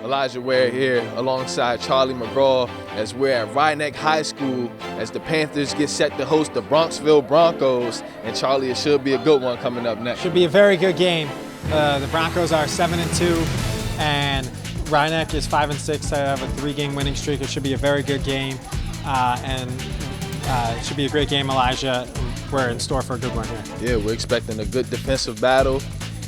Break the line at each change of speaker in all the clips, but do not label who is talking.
Elijah Ware here alongside Charlie McGraw as we're at Rhinebeck High School as the Panthers get set to host the Bronxville Broncos. And Charlie, it should be a good one coming up next.
Should be a very good game. The Broncos are 7-2 and Rhinebeck is 5-6. They have a 3-game winning streak. It should be a very good game and it should be a great game, Elijah. We're in store for a good one here.
Yeah, we're expecting a good defensive battle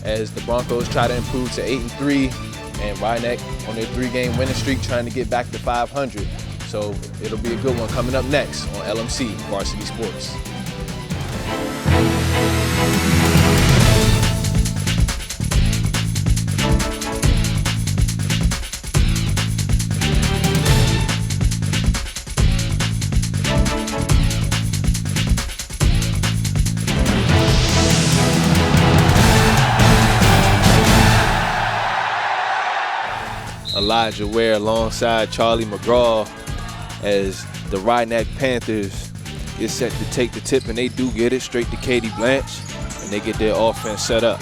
as the Broncos try to improve to 8-3. And Rhinebeck on their 3-game winning streak trying to get back to 500. So it'll be a good one coming up next on LMC Varsity Sports. Elijah Ware alongside Charlie McGraw as the Rhinebeck Panthers is set to take the tip, and they do get it straight to Katie Blanche, and they get their offense set up.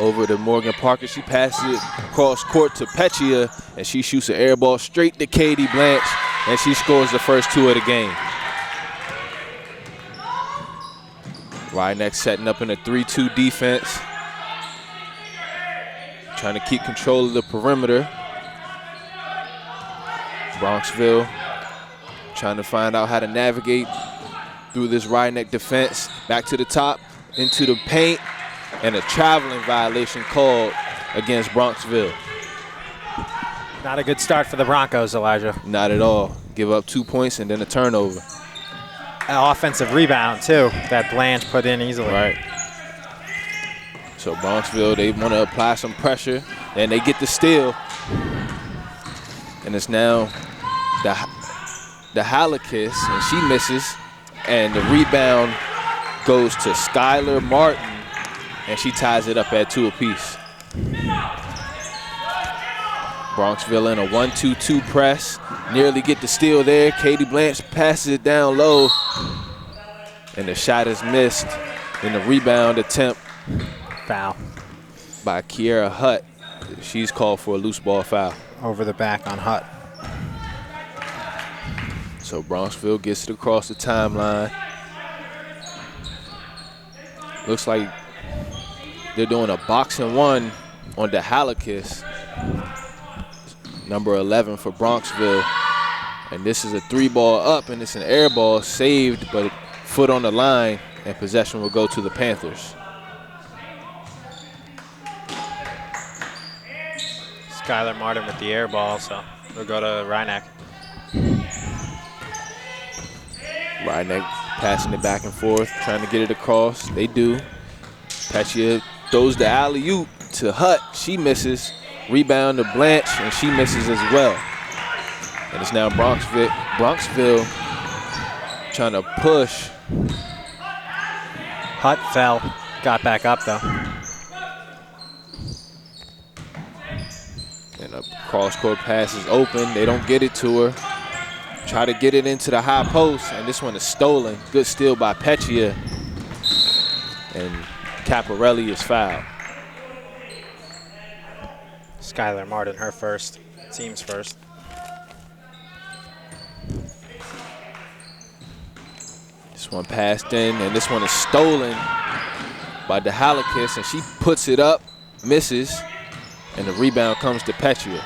Over to Morgan Parker, she passes it across court to Petchia, and she shoots an air ball straight to Katie Blanche, and she scores the first 2 of the game. Rhinebeck setting up in a 3-2 defense, trying to keep control of the perimeter. Bronxville trying to find out how to navigate through this Rhinebeck defense. Back to the top, into the paint, and a traveling violation called against Bronxville.
Not a good start for the Broncos, Elijah.
Not at all. Give up 2 points and then a turnover.
An offensive rebound, too, that Blanche put in easily.
Right. So Bronxville, they want to apply some pressure, and they get the steal. And it's now the Halakis, and she misses. And the rebound goes to Skylar Martin, and she ties it up at 2 apiece. Bronxville in a 1-2-2 press. Nearly get the steal there. Katie Blanche passes it down low, and the shot is missed in the rebound attempt.
Foul
by Kiera Hutt. She's called for a loose ball foul.
Over the back on Hutt.
So Bronxville gets it across the timeline. Looks like they're doing a boxing 1 on the Halakis, number 11 for Bronxville. And this is a 3-ball up, and it's an air ball saved, but foot on the line, and possession will go to the Panthers.
Skylar Martin with the air ball, so we'll go to Rhinebeck.
Rhinebeck passing it back and forth, trying to get it across. They do. Petchia throws the alley-oop to Hutt. She misses. Rebound to Blanche, and she misses as well. And it's now Bronxville trying to push.
Hutt fell. Got back up, though.
And a cross-court pass is open. They don't get it to her. Try to get it into the high post, and this one is stolen. Good steal by Petchia. And Caparelli is fouled.
Skylar Martin, her first. Team's first.
This one passed in, and this one is stolen by the Halakis, and she puts it up, misses. And the rebound comes to Petchia.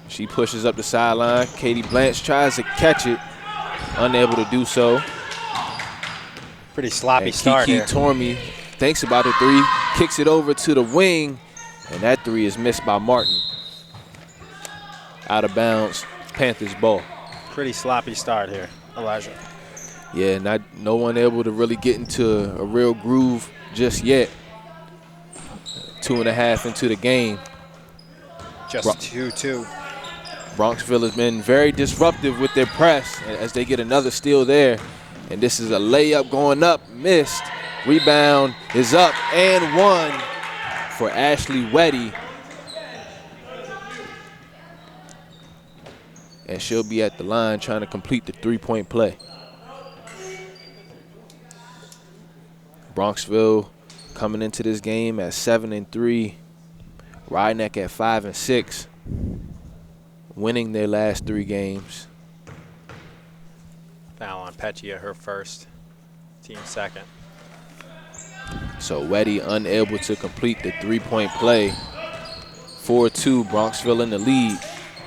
She pushes up the sideline. Katie Blanche tries to catch it, unable to do so.
Pretty sloppy
and
start
Kiki
here.
Tormey thinks about the 3, kicks it over to the wing, and that 3 is missed by Martin. Out of bounds, Panthers ball.
Pretty sloppy start here, Elijah.
Yeah, no one able to really get into a real groove just yet. 2.5 into the game.
Just 2-2.
Bronxville has been very disruptive with their press as they get another steal there. And this is a layup going up, missed. Rebound is up and 1 for Ashley Weddy. And she'll be at the line trying to complete the 3-point play. Bronxville coming into this game at 7-3. Ryeneck at 5-6, winning their last 3 games.
Foul on Petchia, her first, team second.
So Weddy unable to complete the 3-point play. 4-2, Bronxville in the lead.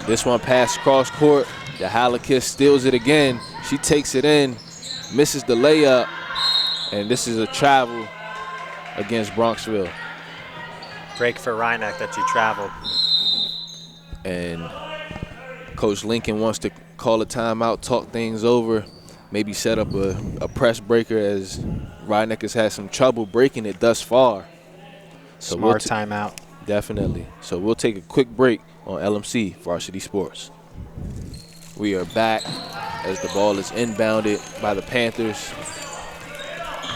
This one passed cross court. The Halakis steals it again. She takes it in, misses the layup, and this is a travel against Bronxville.
Break for Ryeneck that she traveled.
And Coach Lincoln wants to call a timeout, talk things over, maybe set up a press breaker, as Ryeneck has had some trouble breaking it thus far. So
Smart timeout.
Definitely. So we'll take a quick break on LMC Varsity Sports. We are back as the ball is inbounded by the Panthers.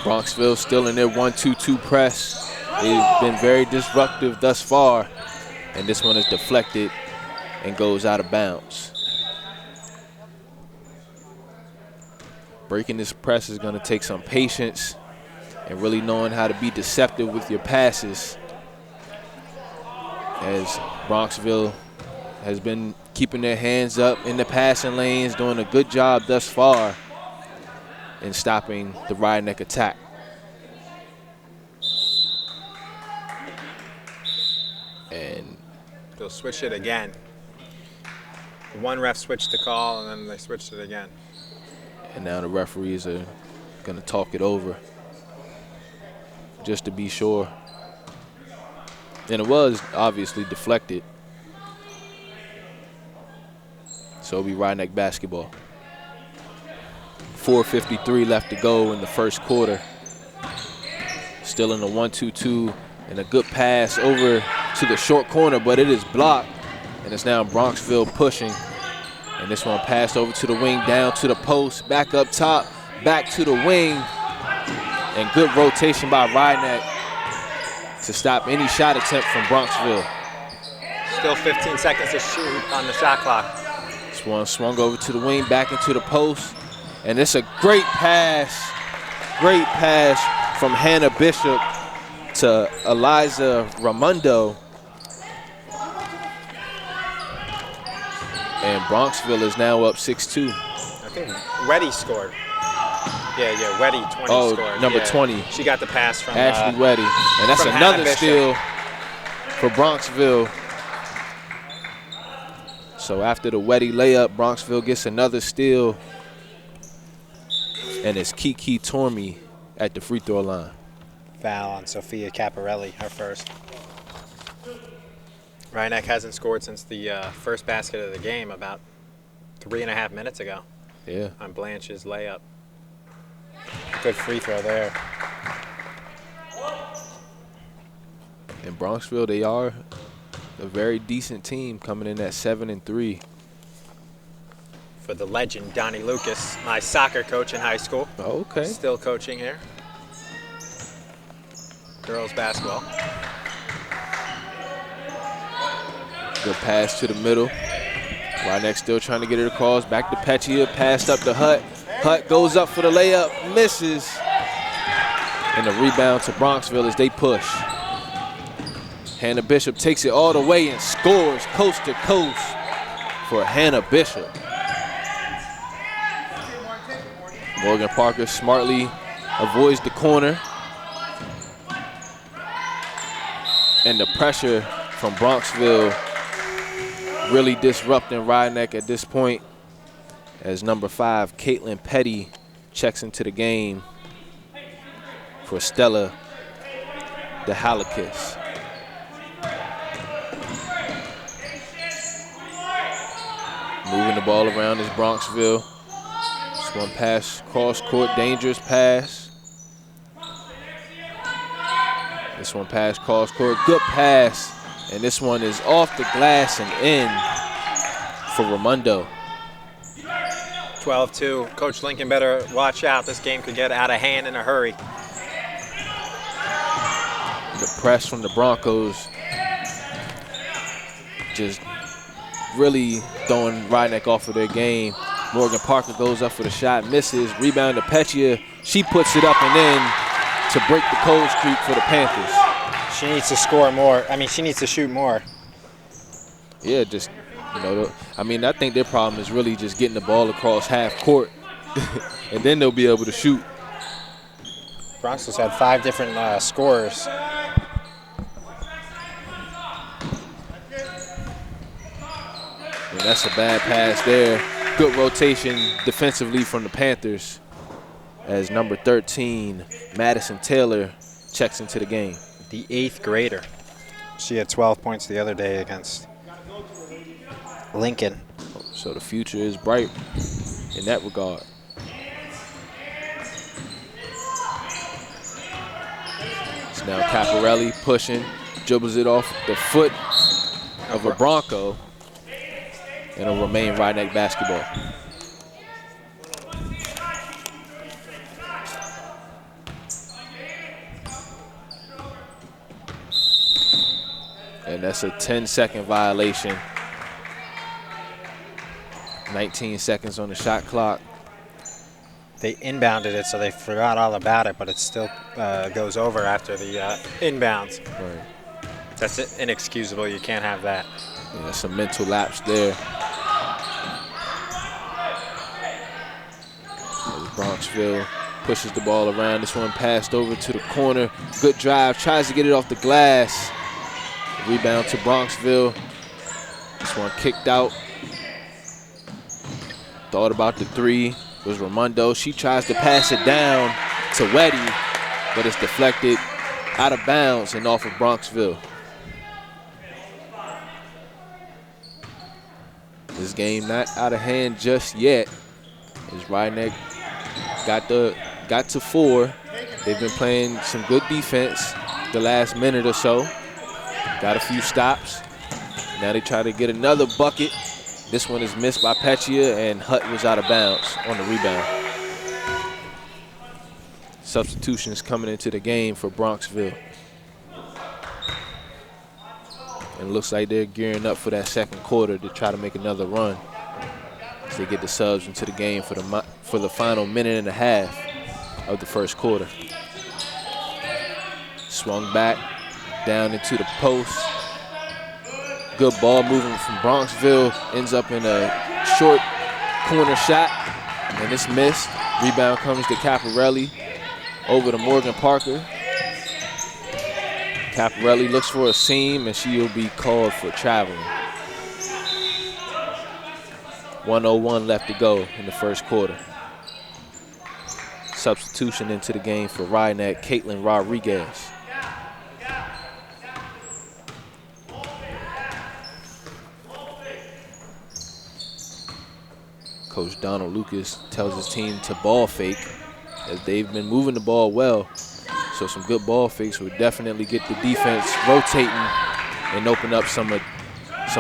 Bronxville still in their 1-2-2 press. They've been very disruptive thus far, and this one is deflected and goes out of bounds. Breaking this press is going to take some patience and really knowing how to be deceptive with your passes, as Bronxville has been keeping their hands up in the passing lanes, doing a good job thus far in stopping the Ryeneck attack. And
they'll switch it again. One ref switched the call, and then they switched it again.
And now the referees are going to talk it over just to be sure. And it was obviously deflected. So it'll be Ryeneck basketball. 4:53 left to go in the first quarter. Still in the 1-2-2, and a good pass over to the short corner, but it is blocked, and it's now Bronxville pushing. And this one passed over to the wing, down to the post, back up top, back to the wing, and good rotation by Ryeneck to stop any shot attempt from Bronxville.
Still 15 seconds to shoot on the shot clock.
This one swung over to the wing, back into the post, and it's a great pass from Hannah Bishop to Eliza Ramundo. And Bronxville is now up 6-2.
I think Weddy scored. Yeah, Weddy 20 scored.
Number
yeah.
20.
She got the pass from
Ashley Weddy. And that's another steal for Bronxville. So after the Weddy layup, Bronxville gets another steal. And it's Kiki Tormey at the free throw line.
Foul on Sophia Caparelli, her first. Ryeneck hasn't scored since the first basket of the game about 3.5 minutes ago.
Yeah.
On Blanche's layup. Good free throw there.
In Bronxville, they are a very decent team, coming in at 7-3.
For the legend, Donnie Lucas, my soccer coach in high school.
Oh, okay.
Still coaching here. Girls basketball.
Good pass to the middle. Ryeneck still trying to get it across. Back to Petchia, passed up to Hutt. Hutt goes up for the layup, misses. And the rebound to Bronxville as they push. Hannah Bishop takes it all the way and scores coast to coast for Hannah Bishop. Morgan Parker smartly avoids the corner. And the pressure from Bronxville really disrupting Ryeneck at this point, as number 5, Caitlin Petty, checks into the game for Stella DeHalakis. Moving the ball around is Bronxville. This one pass, cross court, dangerous pass. This one pass, cross court, good pass. And this one is off the glass and in for Ramundo.
12-2. Coach Lincoln better watch out. This game could get out of hand in a hurry.
The press from the Broncos just really throwing Ryeneck off of their game. Morgan Parker goes up for the shot, misses. Rebound to Petchia. She puts it up and in to break the cold streak for the Panthers.
She needs to score more. I mean, she needs to shoot more.
Yeah, just, you know, I mean, I think their problem is really just getting the ball across half court, and then they'll be able to shoot.
Bronxville's had 5 different scorers.
And that's a bad pass there. Good rotation defensively from the Panthers as number 13, Madison Taylor, checks into the game.
The 8th grader. She had 12 points the other day against Lincoln.
So the future is bright in that regard. It's now Caparelli pushing, dribbles it off the foot of a Bronco, and it'll remain Rhinebeck basketball. And that's a 10-second violation. 19 seconds on the shot clock.
They inbounded it, so they forgot all about it, but it still goes over after the inbounds.
Right.
That's inexcusable. You can't have that.
Yeah, some mental lapse there. As Bronxville pushes the ball around. This one passed over to the corner. Good drive. Tries to get it off the glass. Rebound to Bronxville. This one kicked out. Thought about the 3. It was Raimondo. She tries to pass it down to Weddy, but it's deflected out of bounds and off of Bronxville. This game not out of hand just yet. As Rhinebeck got to 4. They've been playing some good defense the last minute or so. Got a few stops. Now they try to get another bucket. This one is missed by Pechia, and Hutt was out of bounds on the rebound. Substitutions coming into the game for Bronxville. And it looks like they're gearing up for that second quarter to try to make another run as they get the subs into the game for the final minute and a half of the first quarter. Swung back, down into the post. Good ball movement from Bronxville. Ends up in a short corner shot, and it's missed. Rebound comes to Caparelli over to Morgan Parker. Caparelli looks for a seam, and she'll be called for traveling. 1:01 left to go in the first quarter. Substitution into the game for Rhinebeck, Caitlin Rodriguez. Coach Donald Lucas tells his team to ball fake, as they've been moving the ball well. So some good ball fakes will definitely get the defense rotating and open up some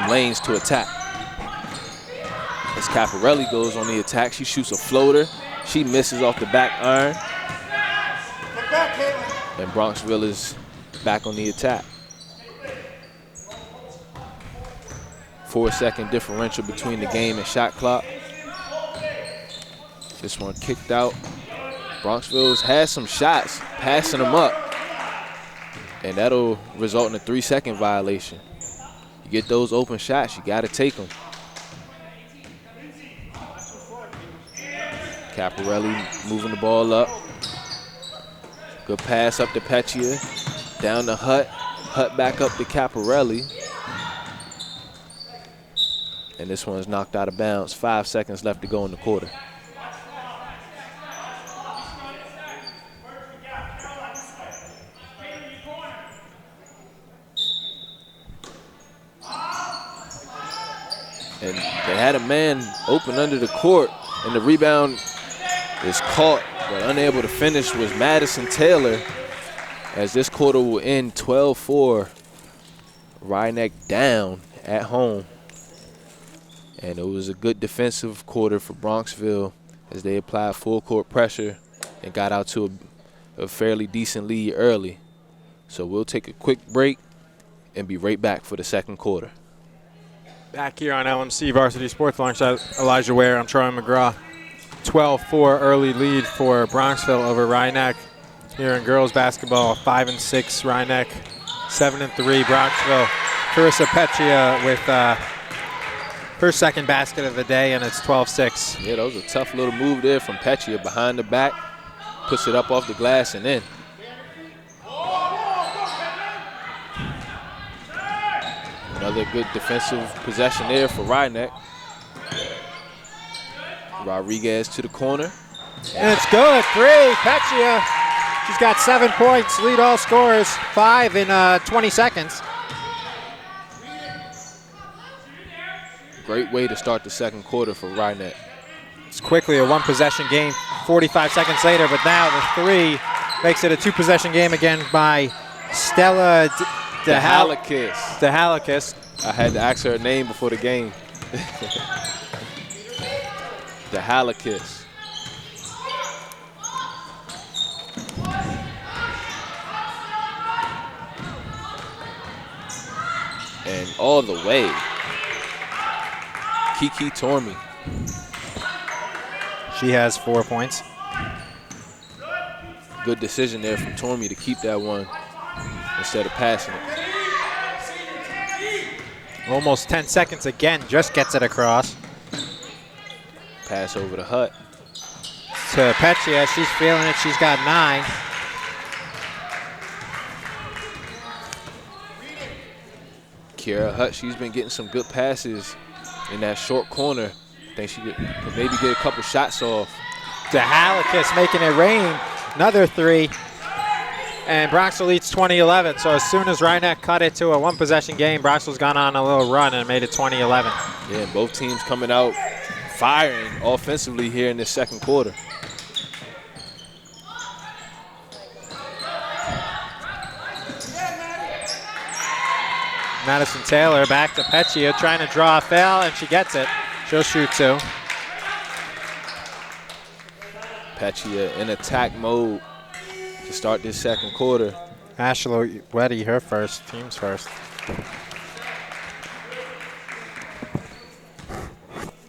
lanes to attack. As Caparelli goes on the attack, she shoots a floater. She misses off the back iron. And Bronxville is back on the attack. 4-second differential between the game and shot clock. This one kicked out. Bronxville's had some shots, passing them up. And that'll result in a 3-second violation. You get those open shots, you gotta take them. Caparelli moving the ball up. Good pass up to Pechia. Down to Hutt. Hutt back up to Caparelli. And this one's knocked out of bounds. 5 seconds left to go in the quarter. And they had a man open under the court, and the rebound is caught, but unable to finish was Madison Taylor, as this quarter will end 12-4. Rhinebeck down at home. And it was a good defensive quarter for Bronxville as they applied full court pressure and got out to a fairly decent lead early. So we'll take a quick break and be right back for the second quarter.
Back here on LMC Varsity Sports, alongside Elijah Ware, I'm Troy McGraw. 12-4 early lead for Bronxville over Rhinebeck. Here in girls basketball, 5-6 Rhinebeck, 7-3, Bronxville. Carissa Petria with her second basket of the day, and it's 12-6.
Yeah, that was a tough little move there from Petria behind the back. Puts it up off the glass and in. Another good defensive possession there for Rhinebeck. Rodriguez to the corner.
And it's good. 3, Petria. She's got 7 points. Lead all scorers. 5 in 20 seconds.
Great way to start the second quarter for Rhinebeck.
It's quickly a one-possession game 45 seconds later, but now the 3 makes it a 2-possession game again by Stella DeHalikis.
I had to ask her name before the game. DeHalikis. And all the way, Kiki Tormey.
She has 4 points.
Good decision there from Tormey to keep that one instead of passing it.
Almost 10 seconds again, just gets it across.
Pass over to Hutt.
To Petria, she's feeling it, she's got 9.
Kiera Hutt, she's been getting some good passes in that short corner. I think she could maybe get a couple shots off.
DeHalikis making it rain. Another 3. And Bronxville leads 20-11. So as soon as Rhinebeck cut it to a one-possession game, Bronxville's gone on a little run and made it 20-11.
Yeah, both teams coming out firing offensively here in this second quarter.
Madison Taylor back to Petria, trying to draw a foul, and she gets it. She'll shoot 2.
Petria in attack mode to start this second quarter.
Ashley Weddy, her first, team's first.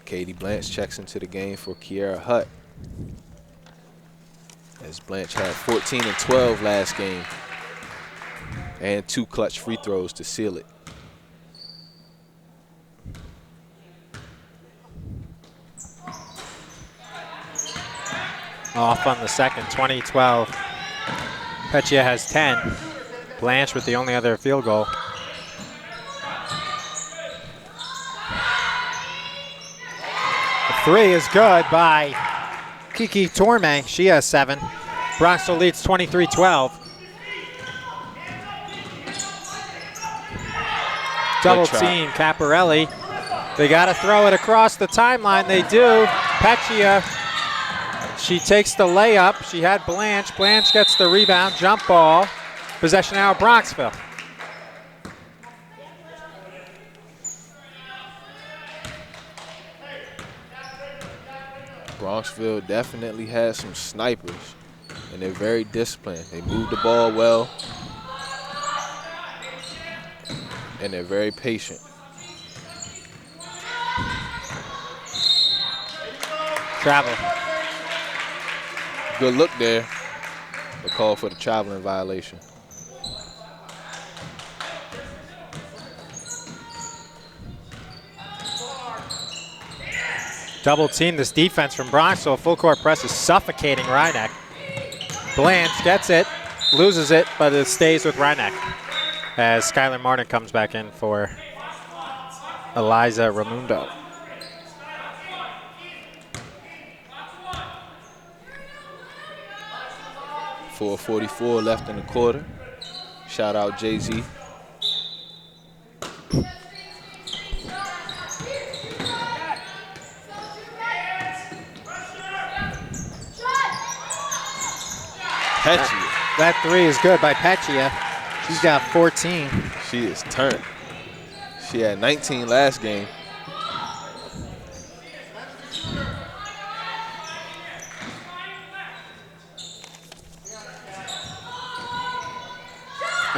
Katie Blanche checks into the game for Kiera Hutt. As Blanche had 14 and 12 last game. And 2 clutch free throws to seal it.
Off on the second, 20-12. Petria has 10. Blanche with the only other field goal. The 3 is good by Kiki Torme. She has 7. Bronxville leads 23-12. Double team, Caparelli. They got to throw it across the timeline. They do. Petria. She takes the layup. She had Blanche. Blanche gets the rebound. Jump ball. Possession now, Bronxville.
Bronxville definitely has some snipers, and they're very disciplined. They move the ball well, and they're very patient.
Travel.
Good look there. A call for the traveling violation.
Double team. This defense from Bronxville. Full court press is suffocating Rhinebeck. Blanche gets it, loses it, but it stays with Rhinebeck as Skylar Martin comes back in for Eliza Ramundo.
.44 left in the quarter. Shout out Jay-Z. Petria.
That 3 is good by Petria. She's got 14.
She is turned. She had 19 last game.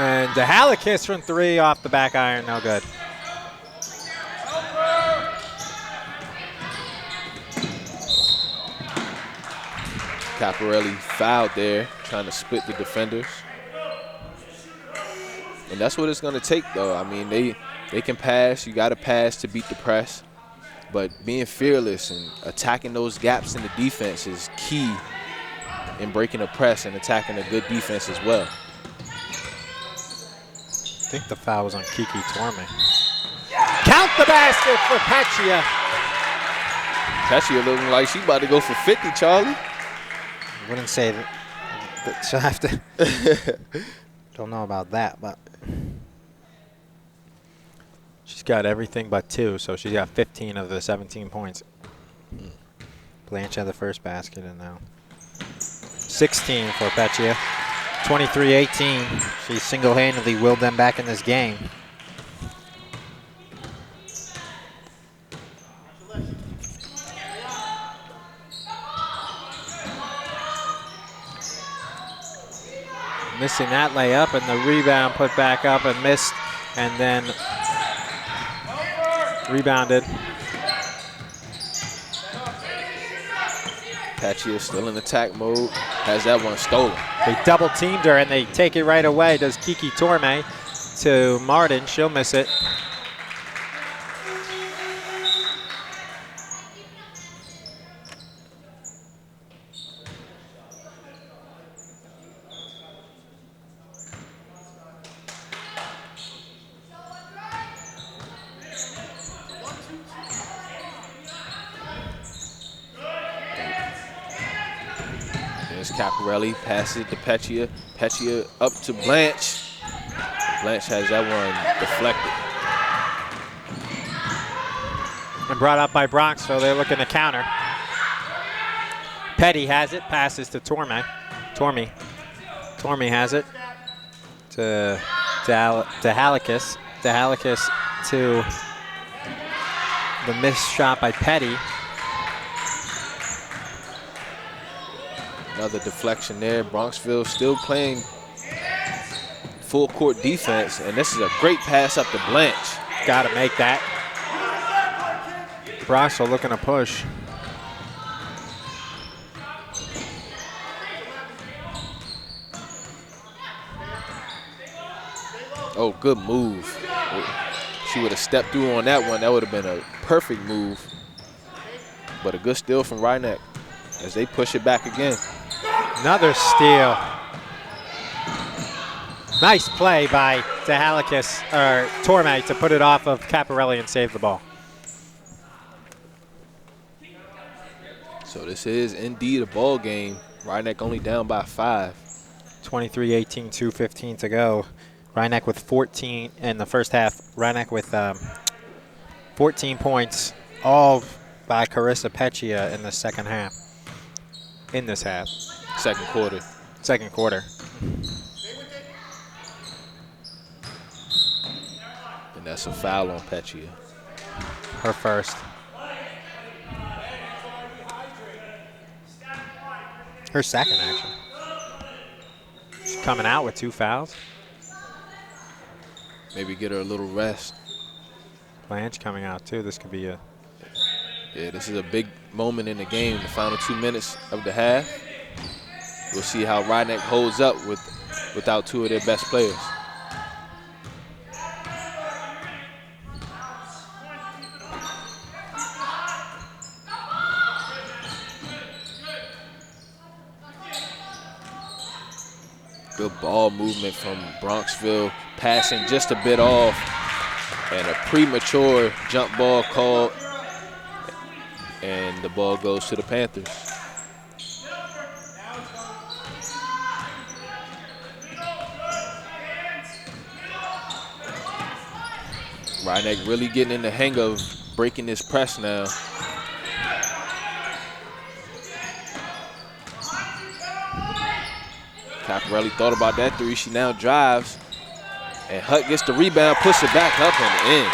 And DeHalikis from 3 off the back iron, no good.
Caparelli fouled there, trying to split the defenders. And that's what it's going to take, though. I mean, they can pass. You got to pass to beat the press. But being fearless and attacking those gaps in the defense is key in breaking the press and attacking a good defense as well.
I think the foul was on Kiki Torme. Count the basket for Peccia.
Peccia looking like she about to go for 50, Charlie.
I wouldn't say that she'll have to. Don't know about that, but she's got everything but 2, so she's got 15 of the 17 points. Blanche had the first basket, and now 16 for Peccia. 23-18. She single-handedly willed them back in this game. Missing that layup, and the rebound put back up and missed, and then rebounded.
Peccia still in attack mode. Has that one stolen.
They double teamed her and they take it right away. Does Kiki Torme to Martin. She'll miss it.
Caparelli passes it to Peccia. Peccia up to Blanche. Blanche has that one deflected.
And brought up by Bronxville. They're looking to counter. Petty has it. Passes to Torme. Torme has it to Halakis. To Halakis to the missed shot by Petty.
Another deflection there. Bronxville still playing full court defense, and this is a great pass up to Blanche.
Got to make that. Bronxville looking to push.
Oh, good move. She would have stepped through on that one. That would have been a perfect move. But a good steal from Rhineck as they push it back again.
Another steal. Nice play by Torme to put it off of Caparelli and save the ball.
So this is indeed a ball game. Rhineck only down by 5.
23-18, 2:15 to go. Rhineck with 14 in the first half. Rhineck with 14 points, all by Carissa Peccia in the second half. In this half.
Second quarter. And that's a foul on Peccia.
Her first. Her second, actually. She's coming out with 2 fouls.
Maybe get her a little rest.
Blanche coming out, too. This could be a...
Yeah, this is a big moment in the game, the final 2 minutes of the half. We'll see how Rhineck holds up without 2 of their best players. Good ball movement from Bronxville, passing just a bit off, and a premature jump ball called, and the ball goes to the Panthers. Rhineck really getting in the hang of breaking this press now. Caparelli thought about that 3. She now drives. And Hutt gets the rebound, push it back up and in.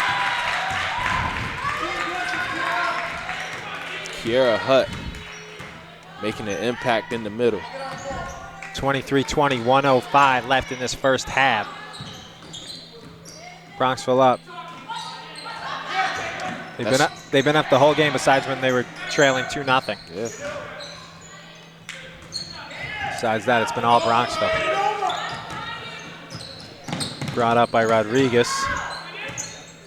Kiera Hutt making an impact in the middle.
23-20, 1:05 left in this first half. Bronxville up. They've been up the whole game besides when they were trailing 2-0.
Yeah.
Besides that, it's been all Bronxville. Brought up by Rodriguez.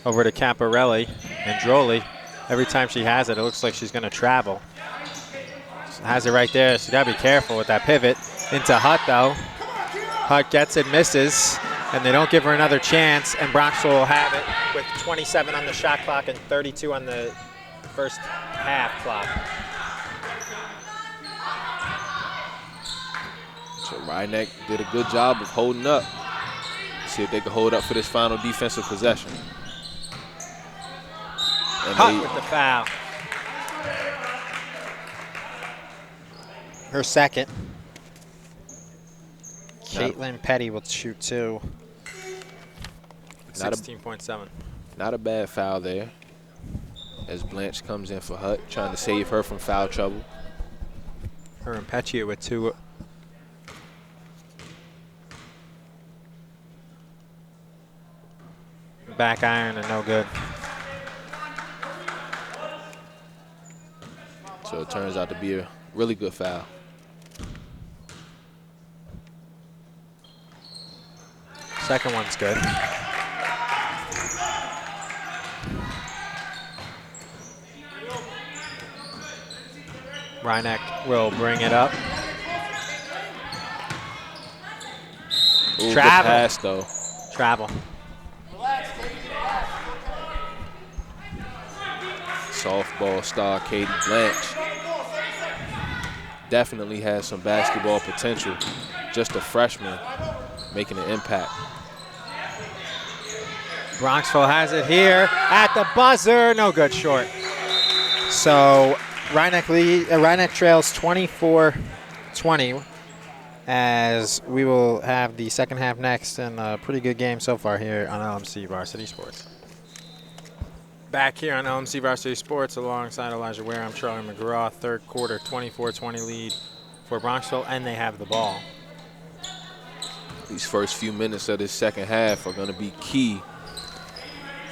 Over to Caparelli and Droli. Every time she has it, it looks like she's going to travel. She has it right there. She's got to be careful with that pivot. Into Hutt, though. Hutt gets it, misses, and they don't give her another chance, and Bronxville will have it with 27 on the shot clock and 32 on the first half clock.
So Rhinebeck did a good job of holding up. See if they can hold up for this final defensive possession. And
Hutt with the foul. Her second. Caitlin Petty will shoot 2. 16.7.
Not a bad foul there. As Blanche comes in for Hutt, trying to save her from foul trouble.
Her and Petty with 2. Back iron and no good.
So it turns out to be a really good foul.
Second one's good. Rhinebeck will bring it up.
Ooh,
Travel.
good pass, though.
Travel.
Softball star Katie Blanche definitely has some basketball potential. Just a freshman making an impact.
Bronxville has it here at the buzzer. No good, short. So Rhinebeck trails 24-20 as we will have the second half next, and a pretty good game so far here on LMC Varsity Sports. Back here on LMC Varsity Sports alongside Elijah Ware, I'm Charlie McGraw. Third quarter, 24-20 lead for Bronxville, and they have the ball.
These first few minutes of this second half are going to be key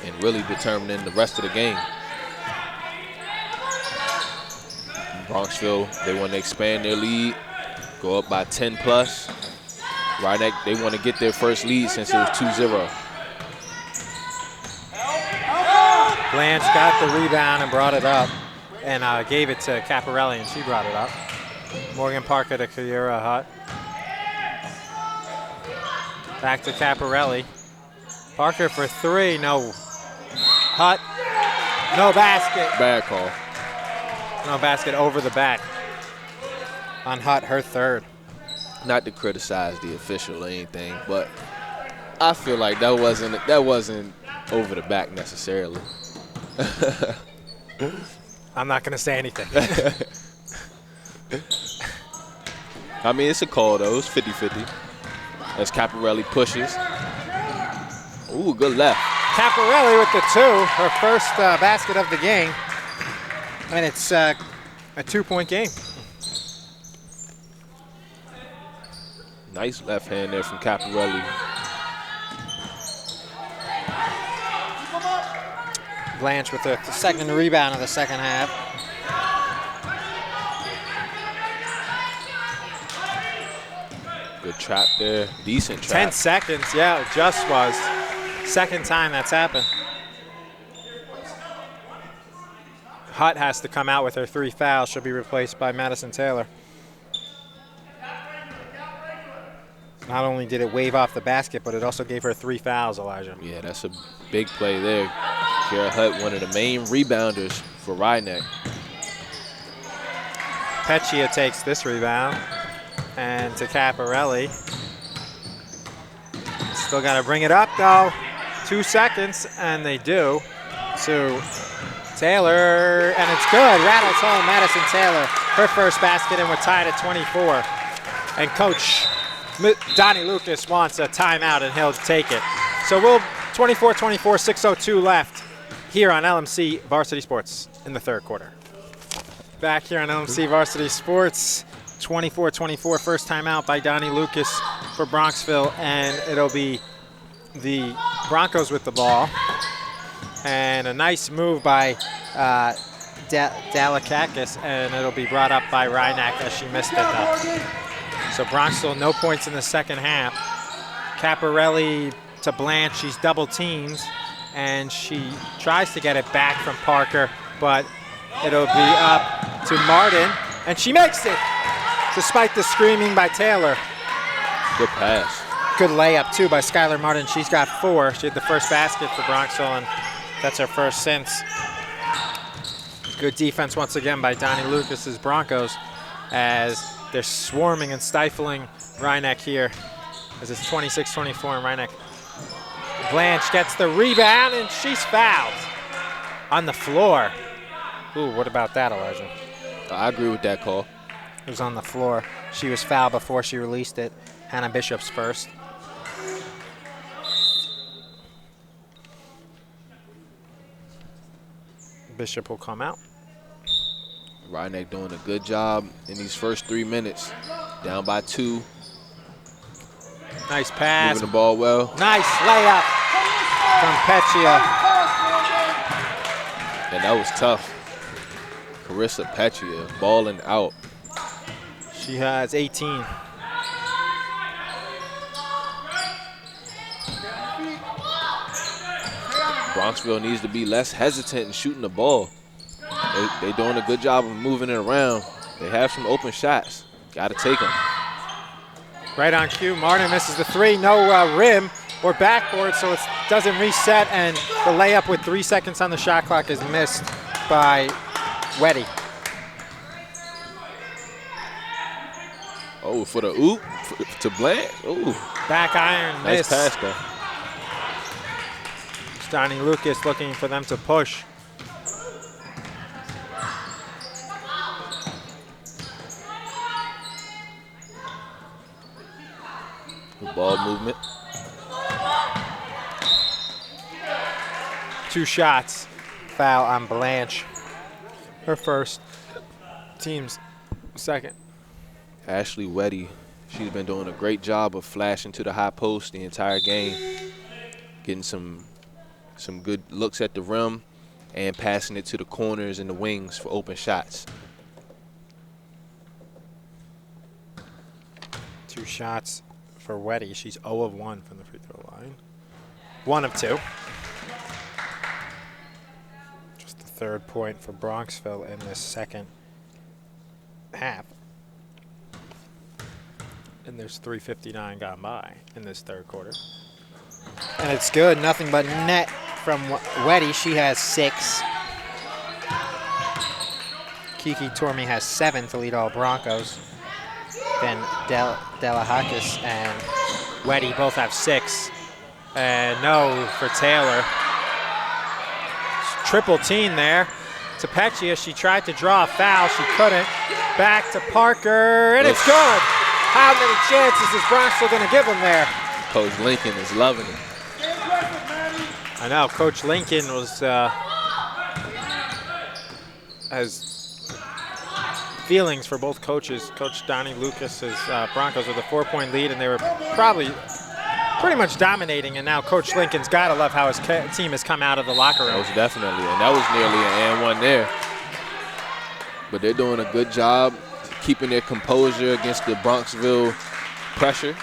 in really determining the rest of the game. Bronxville, they want to expand their lead, go up by 10 plus. Rhinebeck, they want to get their first lead since it was 2-0.
Blanche got the rebound and brought it up, and gave it to Caparelli, and she brought it up. Morgan Parker to Kyra Hutt. Back to Caparelli. Parker for 3, no. Hutt, no basket.
Bad call.
No basket over the back on Hutt, her third.
Not to criticize the official or anything, but I feel like that wasn't over the back necessarily.
I'm not going to say anything.
I mean, it's a call, though. It's 50-50. As Caparelli pushes. Ooh, good left.
Caparelli with the 2, her first basket of the game. And it's a 2-point game.
Nice left hand there from Caparelli.
Blanche with the second rebound of the second half.
Good trap there. Decent trap.
10 seconds, yeah, it just was. Second time that's happened. Hutt has to come out with her 3 fouls. She'll be replaced by Madison Taylor. Not only did it wave off the basket, but it also gave her 3 fouls, Elijah.
Yeah, that's a big play there. Kyra Hutt, one of the main rebounders for Rhinebeck.
Petchia takes this rebound. And to Caparelli. Still got to bring it up, though. 2 seconds, and they do. To Taylor, and it's good. Rattles home Madison Taylor. Her first basket, and we're tied at 24. And Coach Donnie Lucas wants a timeout, and he'll take it. So we'll 24-24, 6:02 left here on LMC Varsity Sports in the third quarter. Back here on LMC Varsity Sports, 24-24, first timeout by Donnie Lucas for Bronxville, and it'll be the Broncos with the ball. And a nice move by Dalakakis, and it'll be brought up by Rhinebeck as she missed it, though. So Bronxville, no points in the second half. Caparelli to Blanche. She's double teamed, and she tries to get it back from Parker, but it'll be up to Martin, and she makes it, despite the screaming by Taylor.
Good pass.
Good layup, too, by Skylar Martin. She's got 4. She had the first basket for Bronxville, and that's her first since. Good defense once again by Donnie Lucas's Broncos as they're swarming and stifling Rhinebeck here as it's 26-24 in Rhinebeck. Blanche gets the rebound, and she's fouled on the floor. Ooh, what about that, Elijah?
I agree with that call.
It was on the floor. She was fouled before she released it. Hannah Bishop's first. Bishop will come out.
Rhinebeck doing a good job in these first 3 minutes. Down by 2.
Nice pass.
Moving the ball well.
Nice layup from Petchia.
And that was tough. Carissa Petchia balling out.
She has 18.
Bronxville needs to be less hesitant in shooting the ball. They doing a good job of moving it around. They have some open shots. Got to take them.
Right on cue. Martin misses the 3. No rim or backboard, so it doesn't reset, and the layup with 3 seconds on the shot clock is missed by Weddy.
Oh, for the oop to Blanche. Ooh.
Back iron miss.
Nice pass, though.
Donnie Lucas looking for them to push.
Good ball movement.
2 shots. Foul on Blanche. Her first. Team's second.
Ashley Weddy, she's been doing a great job of flashing to the high post the entire game, getting some good looks at the rim and passing it to the corners and the wings for open shots.
2 shots for Weddy. She's 0 of 1 from the free throw line. 1 of 2. Just the 3rd point for Bronxville in this second half. And there's 3:59 gone by in this 3rd quarter. And it's good. Nothing but net from Weddy. She has 6. Kiki Tormey has 7 to lead all Broncos. Then Delahakis and Weddy both have 6. And no for Taylor. Triple team there to Petchia. She tried to draw a foul. She couldn't. Back to Parker, and it's good. How many chances is Bronxville going to give him there?
Coach Lincoln is loving it.
I know, Coach Lincoln was has feelings for both coaches. Coach Donnie Lucas's Broncos with a 4-point lead, and they were probably pretty much dominating, and now Coach Lincoln's got to love how his team has come out of the locker room.
Most definitely, and that was nearly an and one there. But they're doing a good job keeping their composure against the Bronxville pressure,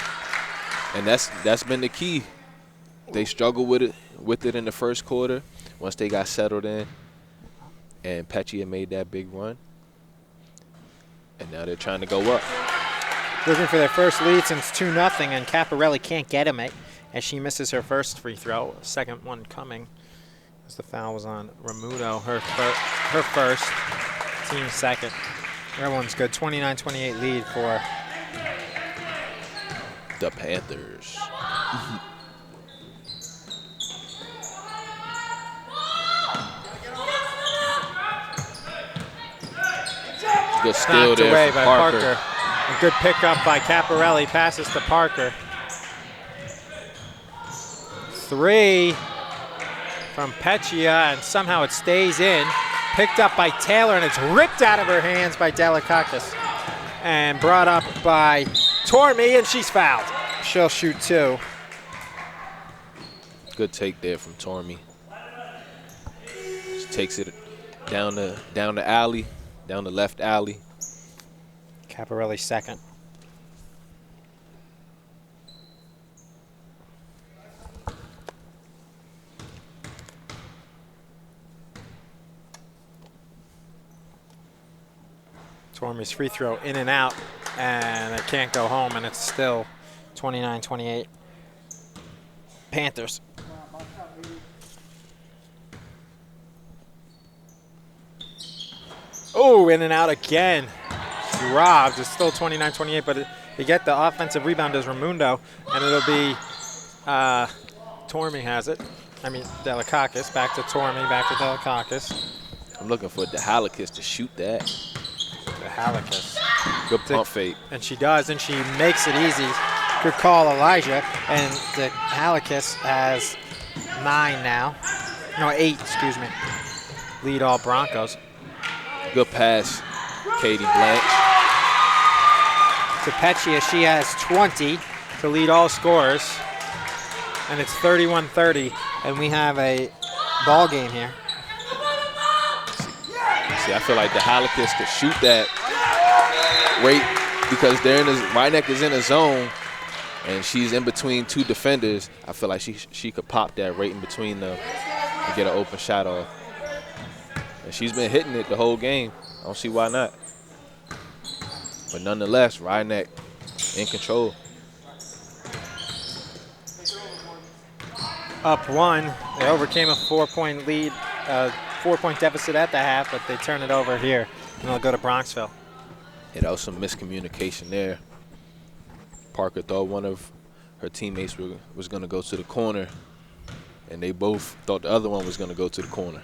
and that's been the key. They struggled with it in the first quarter. Once they got settled in, and Petchia made that big run, and now they're trying to go up.
Looking for their first lead since 2-0, and Caparelli can't get him as she misses her first free throw. Second one coming as the foul was on Ramuto, her first, team second. Everyone's good. 29-28 lead for
the Panthers. Good steal
knocked
there
away
for
by Parker. A good pickup by Caparelli. Passes to Parker. 3 from Petchia, and somehow it stays in. Picked up by Taylor, and it's ripped out of her hands by Delakakis. And brought up by Tormey, and she's fouled. She'll shoot 2.
Good take there from Tormey. She takes it down the alley, down the left alley.
Caparelli second. Tormey's free throw in and out, and it can't go home, and it's still 29-28 Panthers. Oh, in and out again. Robbed. It's still 29-28, but they get the offensive rebound as Raimundo, and it'll be Tormey has it. I mean, Delakakis. Back to Tormey, back to Delakakis.
I'm looking for Halakis to shoot that.
Halakis.
Good pump fake.
And she does, and she makes it easy. Good call, Elijah. And the Halakis has 9 now. No, 8, excuse me. Lead all Broncos.
Good pass, Katie Blanche.
To Peccia, she has 20 to lead all scorers. And it's 31-30, and we have a ball game here.
See, I feel like the Halakis could shoot that right because they're in Rhinebeck is in a zone, and she's in between 2 defenders. I feel like she could pop that right in between them and get an open shot off. And she's been hitting it the whole game. I don't see why not. But nonetheless, Rhinebeck in control.
Up 1. They overcame a 4-point lead, 4-point deficit at the half, but they turn it over here, and they'll go to Bronxville.
Yeah, that was some miscommunication there. Parker thought one of her teammates was going to go to the corner, and they both thought the other one was going to go to the corner.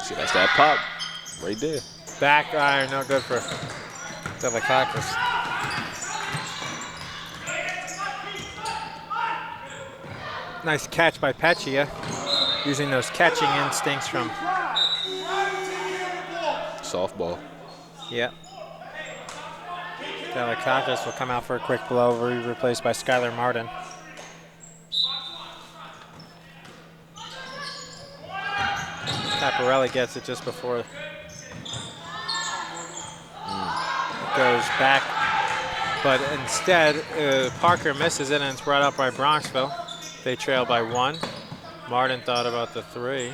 See, that's that pop right there.
Back iron, no good for Delakakis. Nice catch by Peccia, using those catching instincts from
softball.
Yep. Delakakis will come out for a quick blow, replaced by Skylar Martin. Caparelli gets it just before it goes back, but instead Parker misses it, and it's brought up by Bronxville. They trail by 1. Martin thought about the 3.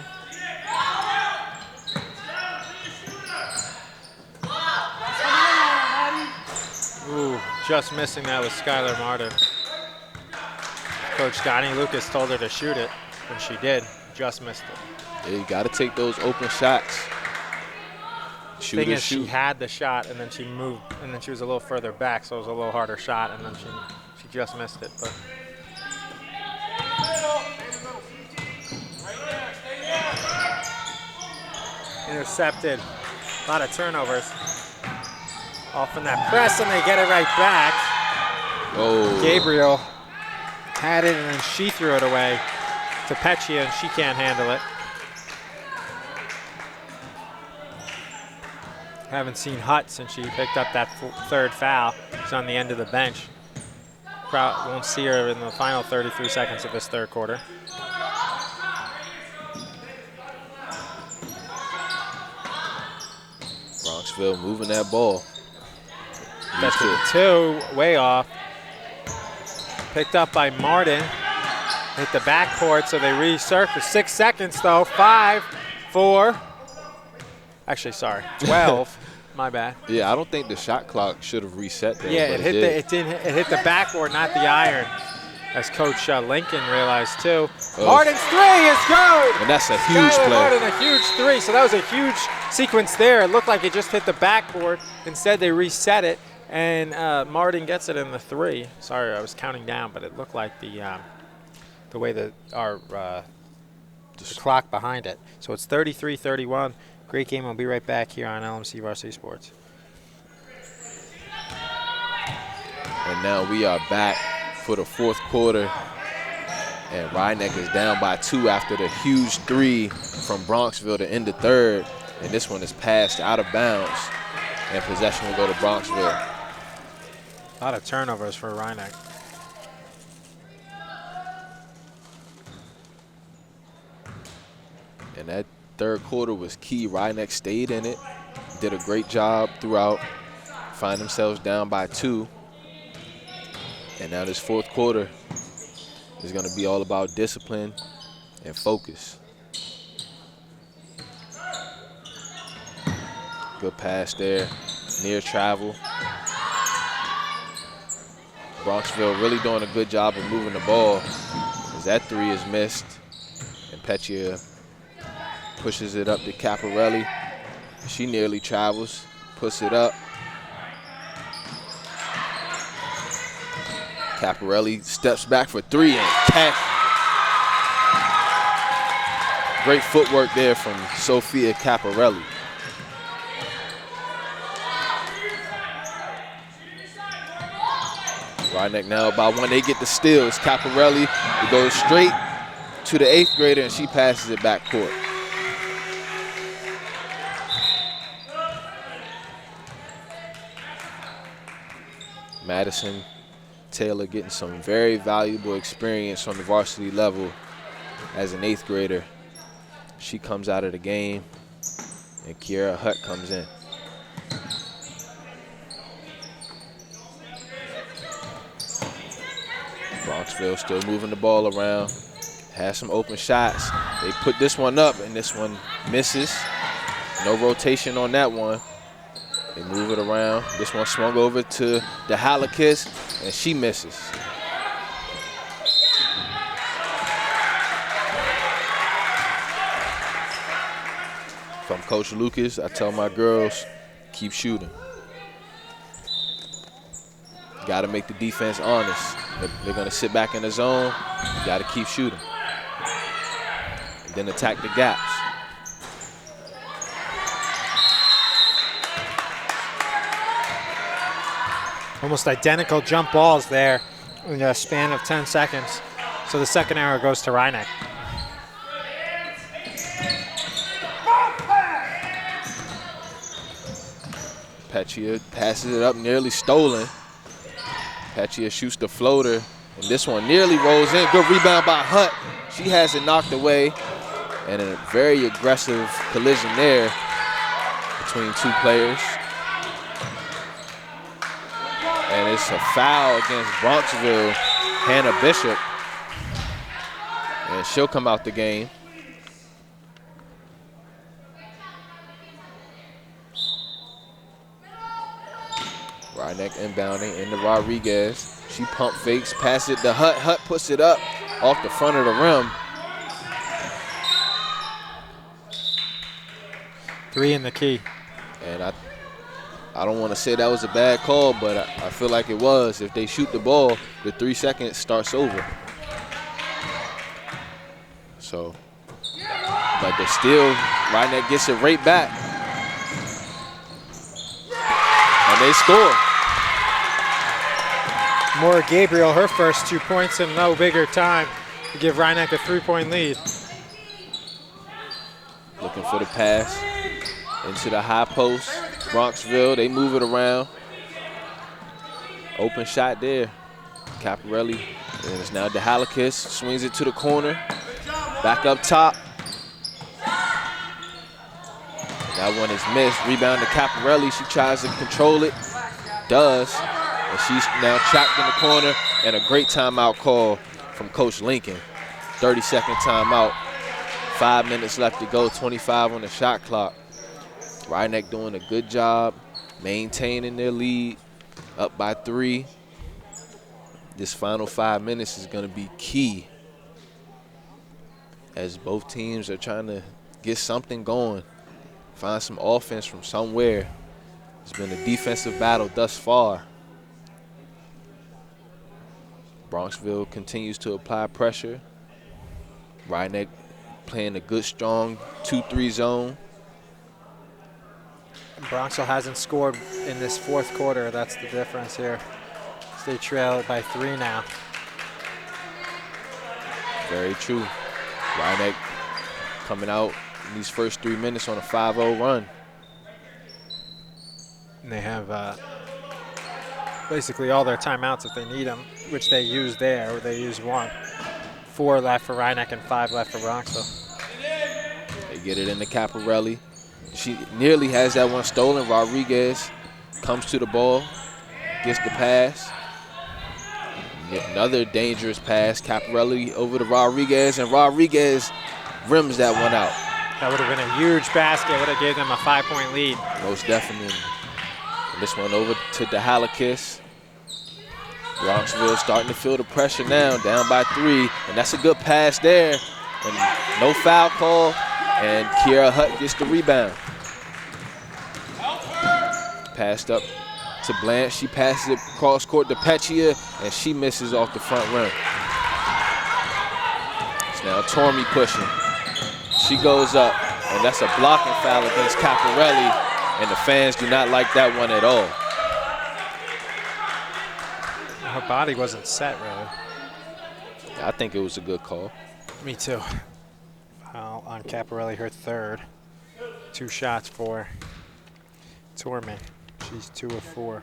Ooh, just missing that was Skylar Martin. Coach Donnie Lucas told her to shoot it, and she did. Just missed it.
Yeah, you got to take those open shots.
Thing is, she had the shot, and then she moved, and then she was a little further back, so it was a little harder shot, and then she just missed it. But intercepted. A lot of turnovers. Off in that press, and they get it right back.
Oh.
Gabriel had it, and then she threw it away to Peccia, and she can't handle it. Haven't seen Hutt since she picked up that 3rd foul. She's on the end of the bench. Crowd won't see her in the final 33 seconds of this 3rd quarter.
Bronxville moving that ball.
That's the 2, way off. Picked up by Martin. Hit the backcourt, so they resurface. 6 seconds though. 5, 4. Actually, sorry, 12. My bad.
Yeah, I don't think the shot clock should have reset there.
Yeah, it hit the backboard, not the iron, as Coach Lincoln realized too.
Oh.
Martin's 3 is good.
And that's a huge
Skylar
play.
Martin, a huge 3. So that was a huge sequence there. It looked like it just hit the backboard. Instead, they reset it, and Martin gets it in the 3. Sorry, I was counting down, but it looked like the way that the clock behind it. So it's 33-31. Great game. We'll be right back here on LMC Varsity Sports.
And now we are back for the 4th quarter. And Rhinebeck is down by 2 after the huge 3 from Bronxville to end the 3rd. And this one is passed out of bounds. And possession will go to Bronxville.
A lot of turnovers for Rhinebeck.
And that 3rd quarter was key. Rhinebeck stayed in it, did a great job throughout, find themselves down by 2. And now this 4th quarter It's going to be all about discipline and focus. Good pass there, near travel. Bronxville really doing a good job of moving the ball, as that three is missed. And Petchia pushes it up to Caparelli. She nearly travels, puts it up. Caparelli steps back for three and catch. Great footwork there from Sophia Caparelli. Rhinebeck now by one. They get the steal. It's Caparelli. It goes straight to the 8th grader, and she passes it back court. Madison Taylor getting some very valuable experience on the varsity level as an 8th grader. She comes out of the game, and Kiera Hutt comes in. Bronxville still moving the ball around, has some open shots. They put this one up, and this one misses. No rotation on that one. They move it around. This one swung over to DeHalikis, and she misses. From Coach Lucas, I tell my girls, keep shooting. Got to make the defense honest. They're going to sit back in the zone. You got to keep shooting. And then attack the gaps.
Almost identical jump balls there in a span of 10 seconds. So the second arrow goes to Rhinebeck.
Petchia passes it up, nearly stolen. Petchia shoots the floater, and this one nearly rolls in. Good rebound by Hutt. She has it knocked away, and a very aggressive collision there between two players. And it's a foul against Bronxville, Hannah Bishop, and she'll come out the game. Rhinebeck inbounding into Rodriguez. She pump fakes, pass it to Hutt. Hutt puts it up off the front of the rim.
Three in the key.
And I don't want to say that was a bad call, but I feel like it was. If they shoot the ball, the 3 seconds starts over. So, but they're still, Rhinebeck gets it right back. And they score.
Maura Gabriel, her first 2 points in no bigger time to give Rhinebeck a 3-point lead.
Looking for the pass into the high post. Bronxville, they move it around. Open shot there. Caparelli, and it's now DeHalikis, swings it to the corner. Back up top. That one is missed. Rebound to Caparelli. She tries to control it. Does. And she's now trapped in the corner. And a great timeout call from Coach Lincoln. 30-second timeout. 5 minutes left to go. 25 on the shot clock. Rhinebeck doing a good job maintaining their lead. Up by 3. This final 5 minutes is going to be key, as both teams are trying to get something going. Find some offense from somewhere. It's been a defensive battle thus far. Bronxville continues to apply pressure. Rhinebeck playing a good, strong 2-3 zone.
Bronxville hasn't scored in this 4th quarter. That's the difference here. They trail by 3 now.
Very true. Rhinebeck coming out in these first 3 minutes on a 5-0 run.
And they have basically all their timeouts if they need them, which they use there. They use 1. 4 left for Rhinebeck and 5 left for Bronxville.
They get it into Caparelli. She nearly has that one stolen. Rodriguez comes to the ball, gets the pass. Another dangerous pass. Caparelli over to Rodriguez, and Rodriguez rims that one out.
That would have been a huge basket. Would have gave them a 5-point lead.
Most definitely. And this one over to DeHalakis. Bronxville starting to feel the pressure now, down by 3. And that's a good pass there. And no foul call. And Kiera Hutt gets the rebound. Passed up to Blanche. She passes it cross court to Pechia, and she misses off the front rim. It's now Tormey pushing. She goes up, and that's a blocking foul against Caparelli, and the fans do not like that one at all.
Her body wasn't set, really.
I think it was a good call.
Me too. Foul on Caparelli, her 3rd. 2 shots for Tormey. She's 2 of 4.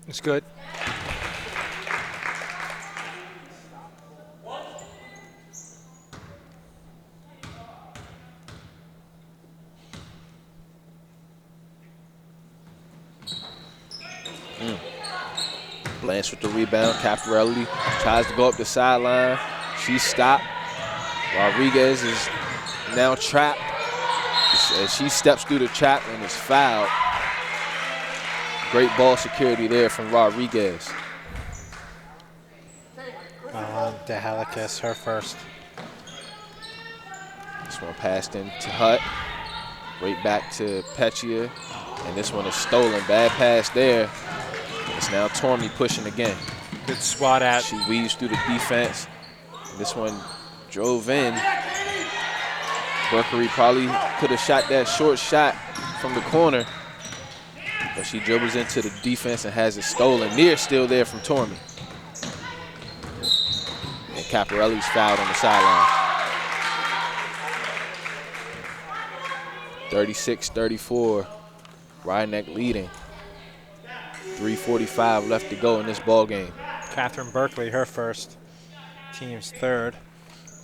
It's good.
Blanche with the rebound. Caparelli tries to go up the sideline. She's stopped. Rodriguez is now trapped. As she steps through the trap and is fouled. Great ball security there from Rodriguez.
DeHalakis, her 1st.
This one passed in to Hutt. Right back to Pechia. And this one is stolen. Bad pass there. It's now Tormey pushing again.
Good swat at.
She weaves through the defense. This one drove in. Berkery probably could have shot that short shot from the corner, but she dribbles into the defense and has it stolen. Near still there from Tormey. And Caparelli's fouled on the sideline. 36-34, Rhinebeck leading. 3:45 left to go in this ball game.
Catherine Berkeley, her 1st. Team's 3rd.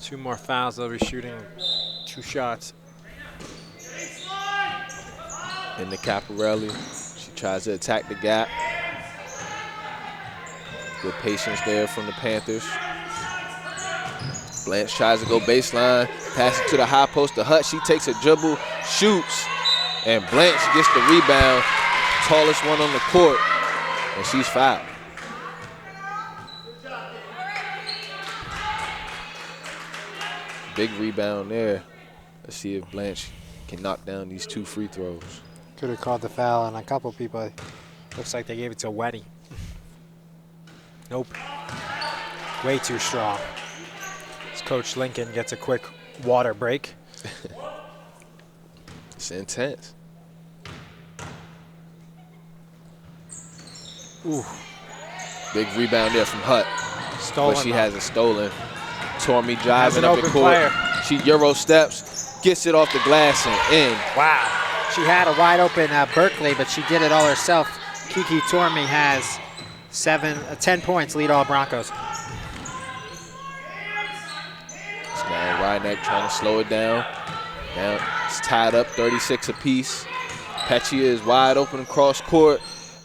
2 more fouls. They'll be shooting 2 shots.
Into Caparelli. She tries to attack the gap. Good patience there from the Panthers. Blanche tries to go baseline, pass it to the high post to Hutt. She takes a dribble, shoots, and Blanche gets the rebound. Tallest one on the court, and she's fouled. Big rebound there. Let's see if Blanche can knock down these 2 free throws.
Could have called the foul on a couple people. Looks like they gave it to Weddy. Nope. Way too strong. As Coach Lincoln gets a quick water break.
It's intense.
Ooh.
Big rebound there from Hutt.
Stolen.
But she hasn't stolen. Tormey driving
an
up the
open
court.
player.
She Euro steps, gets it off the glass and in.
Wow. She had a wide open Berkeley, but she did it all herself. Kiki Tormey has 10 points, lead all Broncos.
So now Rhinebeck trying to slow it down. Now it's tied up 36 apiece. Pechia is wide open across court.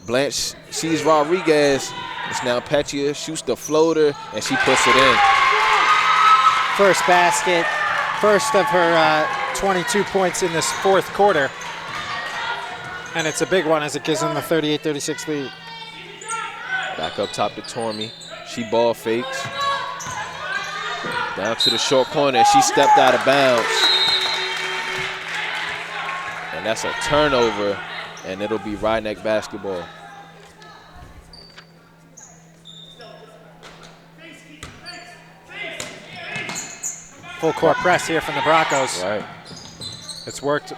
Blanche sees Rodriguez. It's now Pechia, shoots the floater, and she puts it in.
First basket, first of her 22 points in this 4th quarter. And it's a big one as it gives them the 38-36 lead.
Back up top to Tormey. She ball fakes. Down to the short corner. She stepped out of bounds. And that's a turnover, and it'll be Rhinebeck basketball.
Full court press here from the Broncos.
Right.
It's worked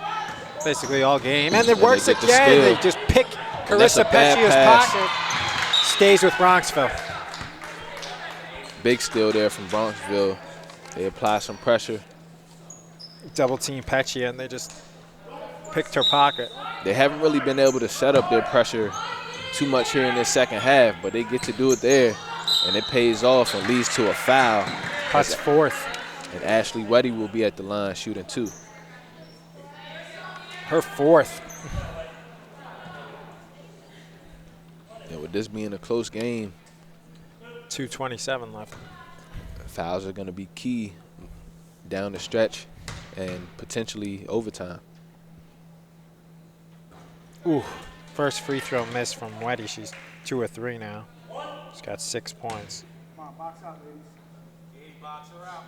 basically all game. And it works
they get the
again.
steal.
They just pick
that's a
Carissa
bad
Pechia's
pass.
pocket. Stays with Bronxville.
Big steal there from Bronxville. They apply some pressure.
Double team Pechia, and they just picked her pocket.
They haven't really been able to set up their pressure too much here in this 2nd half, but they get to do it there, and it pays off and leads to a foul.
That's 4th.
And Ashley Weddy will be at the line shooting 2.
Her 4th.
And with this being a close game,
2:27 left.
fouls are going to be key down the stretch and potentially overtime.
Ooh, first free throw miss from Weddy. She's 2 or 3 now. She's got 6 points.
Come on, box out, ladies. Box her out.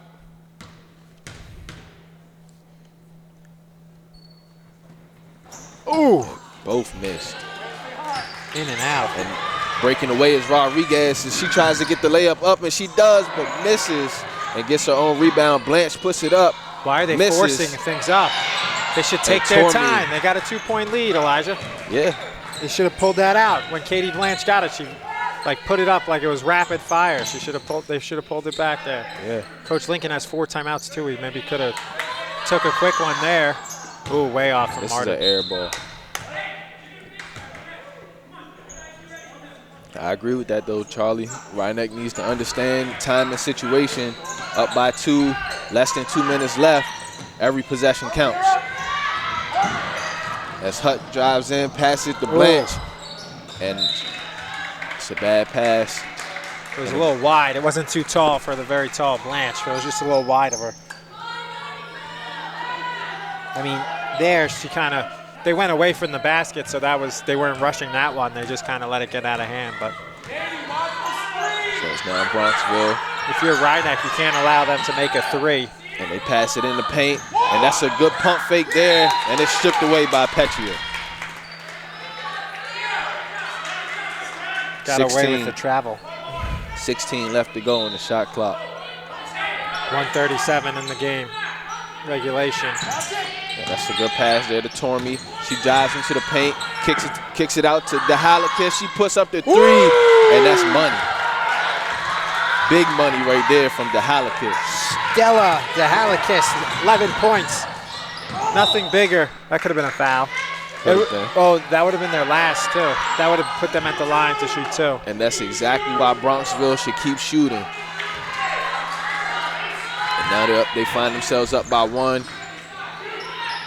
Ooh,
Both missed.
in and out.
And breaking away is Rodriguez, and she tries to get the layup up, and she does, but misses and gets her own rebound. Blanche puts it up.
Why are they
misses.
forcing things up? They should take their time. They got a 2-point lead, Elijah.
Yeah.
They should have pulled that out. When Katie Blanche got it, she put it up like it was rapid fire. They should have pulled it back there.
Yeah.
Coach Lincoln has 4 timeouts too. He maybe could have took a quick one there. Ooh, way off from
This
Martin.
is an air ball. I agree with that, though, Charlie. Rhinebeck needs to understand time and situation. Up by 2, less than 2 minutes left. Every possession counts. As Hutt drives in, passes to Blanche. And it's a bad pass.
It was a little wide. It wasn't too tall for the very tall Blanche. It was just a little wide of her. I mean, there she they went away from the basket, so they weren't rushing that one. They just kind of let it get out of hand. But
So it's now Bronxville.
if you're Rhinebeck, you can't allow them to make a 3.
And they pass it in the paint. And that's a good pump fake there. And it's stripped away by Petria.
Got away
16.
with the travel.
16 left to go on the shot clock.
1:37 in the game. Regulation.
Yeah, that's a good pass there to Tormey. She dives into the paint, kicks it out to DeHalikis. She puts up the 3, and that's money. Big money right there from DeHalikis.
Stella DeHalikis, 11 points. Nothing bigger. That could have been a foul. That would have been their last, too. That would have put them at the line to shoot 2.
And that's exactly why Bronxville should keep shooting. And now they find themselves up by 1.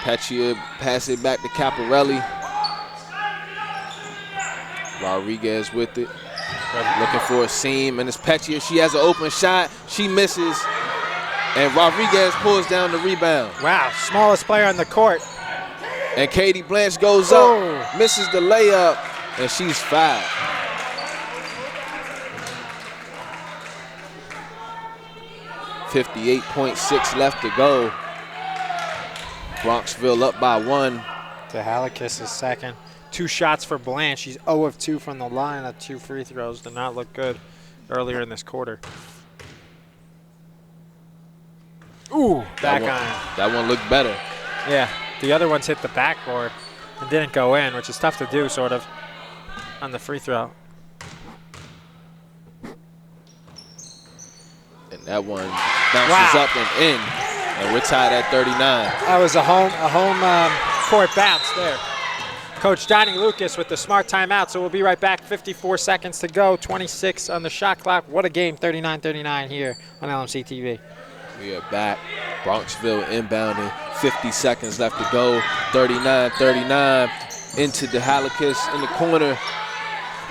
Petria pass it back to Caparelli. Rodriguez with it. Looking for a seam, and it's Petria. She has an open shot. She misses, and Rodriguez pulls down the rebound.
Wow, smallest player on the court.
And Katie Blanche goes up, misses the layup, and she's fouled. .6 left to go. Bronxville up by 1.
DeHalikis is second. 2 shots for Blanche. She's 0 of 2 from the line. 2 free throws did not look good earlier in this quarter. Ooh, back iron.
That one looked better.
Yeah, the other ones hit the backboard and didn't go in, which is tough to do, sort of, on the free throw.
And that one bounces up and in. And we're tied at 39.
That was a home court bounce there. Coach Johnny Lucas with the smart timeout, so we'll be right back. 54 seconds to go, 26 on the shot clock. What a game, 39-39 here on LMC TV.
We are back. Bronxville inbounding, 50 seconds left to go. 39-39 into DeHalikis in the corner.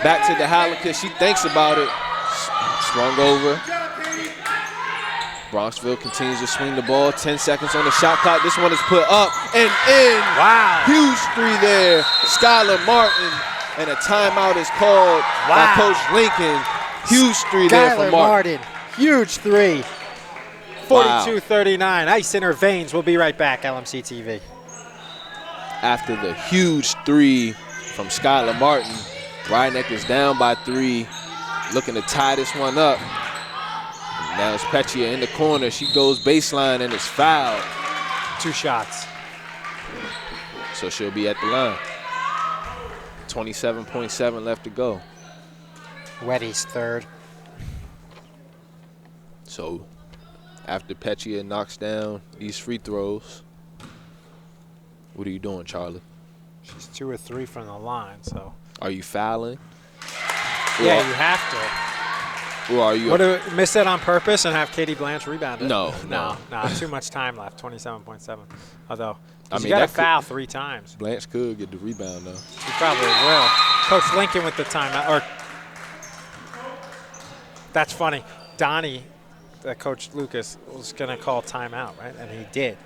Back to DeHalikis, she thinks about it. Swung over. Bronxville continues to swing the ball. 10 seconds on the shot clock. This one is put up and in.
Wow.
Huge 3 there. Skylar Martin. And a timeout is called by Coach Lincoln. Huge 3 there for Martin.
Huge 3. 42-39. Ice in her veins. We'll be right back, LMC TV.
After the huge 3 from Skylar Martin, Rhinebeck is down by 3. Looking to tie this one up. Now it's Petria in the corner. She goes baseline and is fouled.
2 shots.
So she'll be at the line. 27.7 left to go.
Weddy's third.
So after Petria knocks down these free throws, what are you doing, Charlie?
She's 2 or 3 from the line, so.
Are you fouling?
Yeah, you have to.
Or are you?
Miss it on purpose and have Katie Blanche rebound it?
No.
Too much time left. 27.7. Although,
I mean,
you got to foul 3 times.
Blanche could get the rebound though.
She probably will. Coach Lincoln with the timeout. Or that's funny. Donnie, Coach Lucas, was going to call timeout, right? And he did.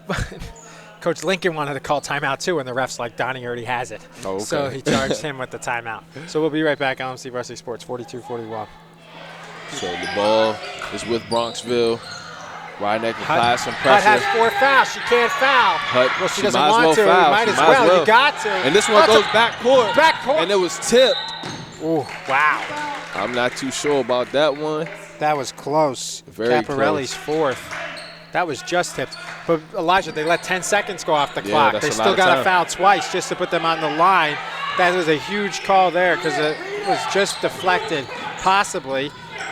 But Coach Lincoln wanted to call timeout too, and the ref's like, Donnie already has it.
Oh, okay.
So he charged him with the timeout. So we'll be right back on LMC Varsity Sports, 42-41.
So the ball is with Bronxville. Ryneck applies some
Hutt
pressure.
has 4 fouls. She can't foul.
Hutt,
Well, she
she
doesn't
might as
want
well
to.
foul.
You might
She
as
might as
well.
well.
You got to.
And this one goes back court.
Back court.
And it was tipped.
Ooh, wow.
I'm not too sure about that one.
That was close.
Very
Caparelli's
close.
4th. That was just tipped. But, Elijah, they let 10 seconds go off the
Yeah,
clock.
that's
They
a lot
still
of
got to
time.
foul twice just to put them on the line. That was a huge call there because it was just deflected, possibly.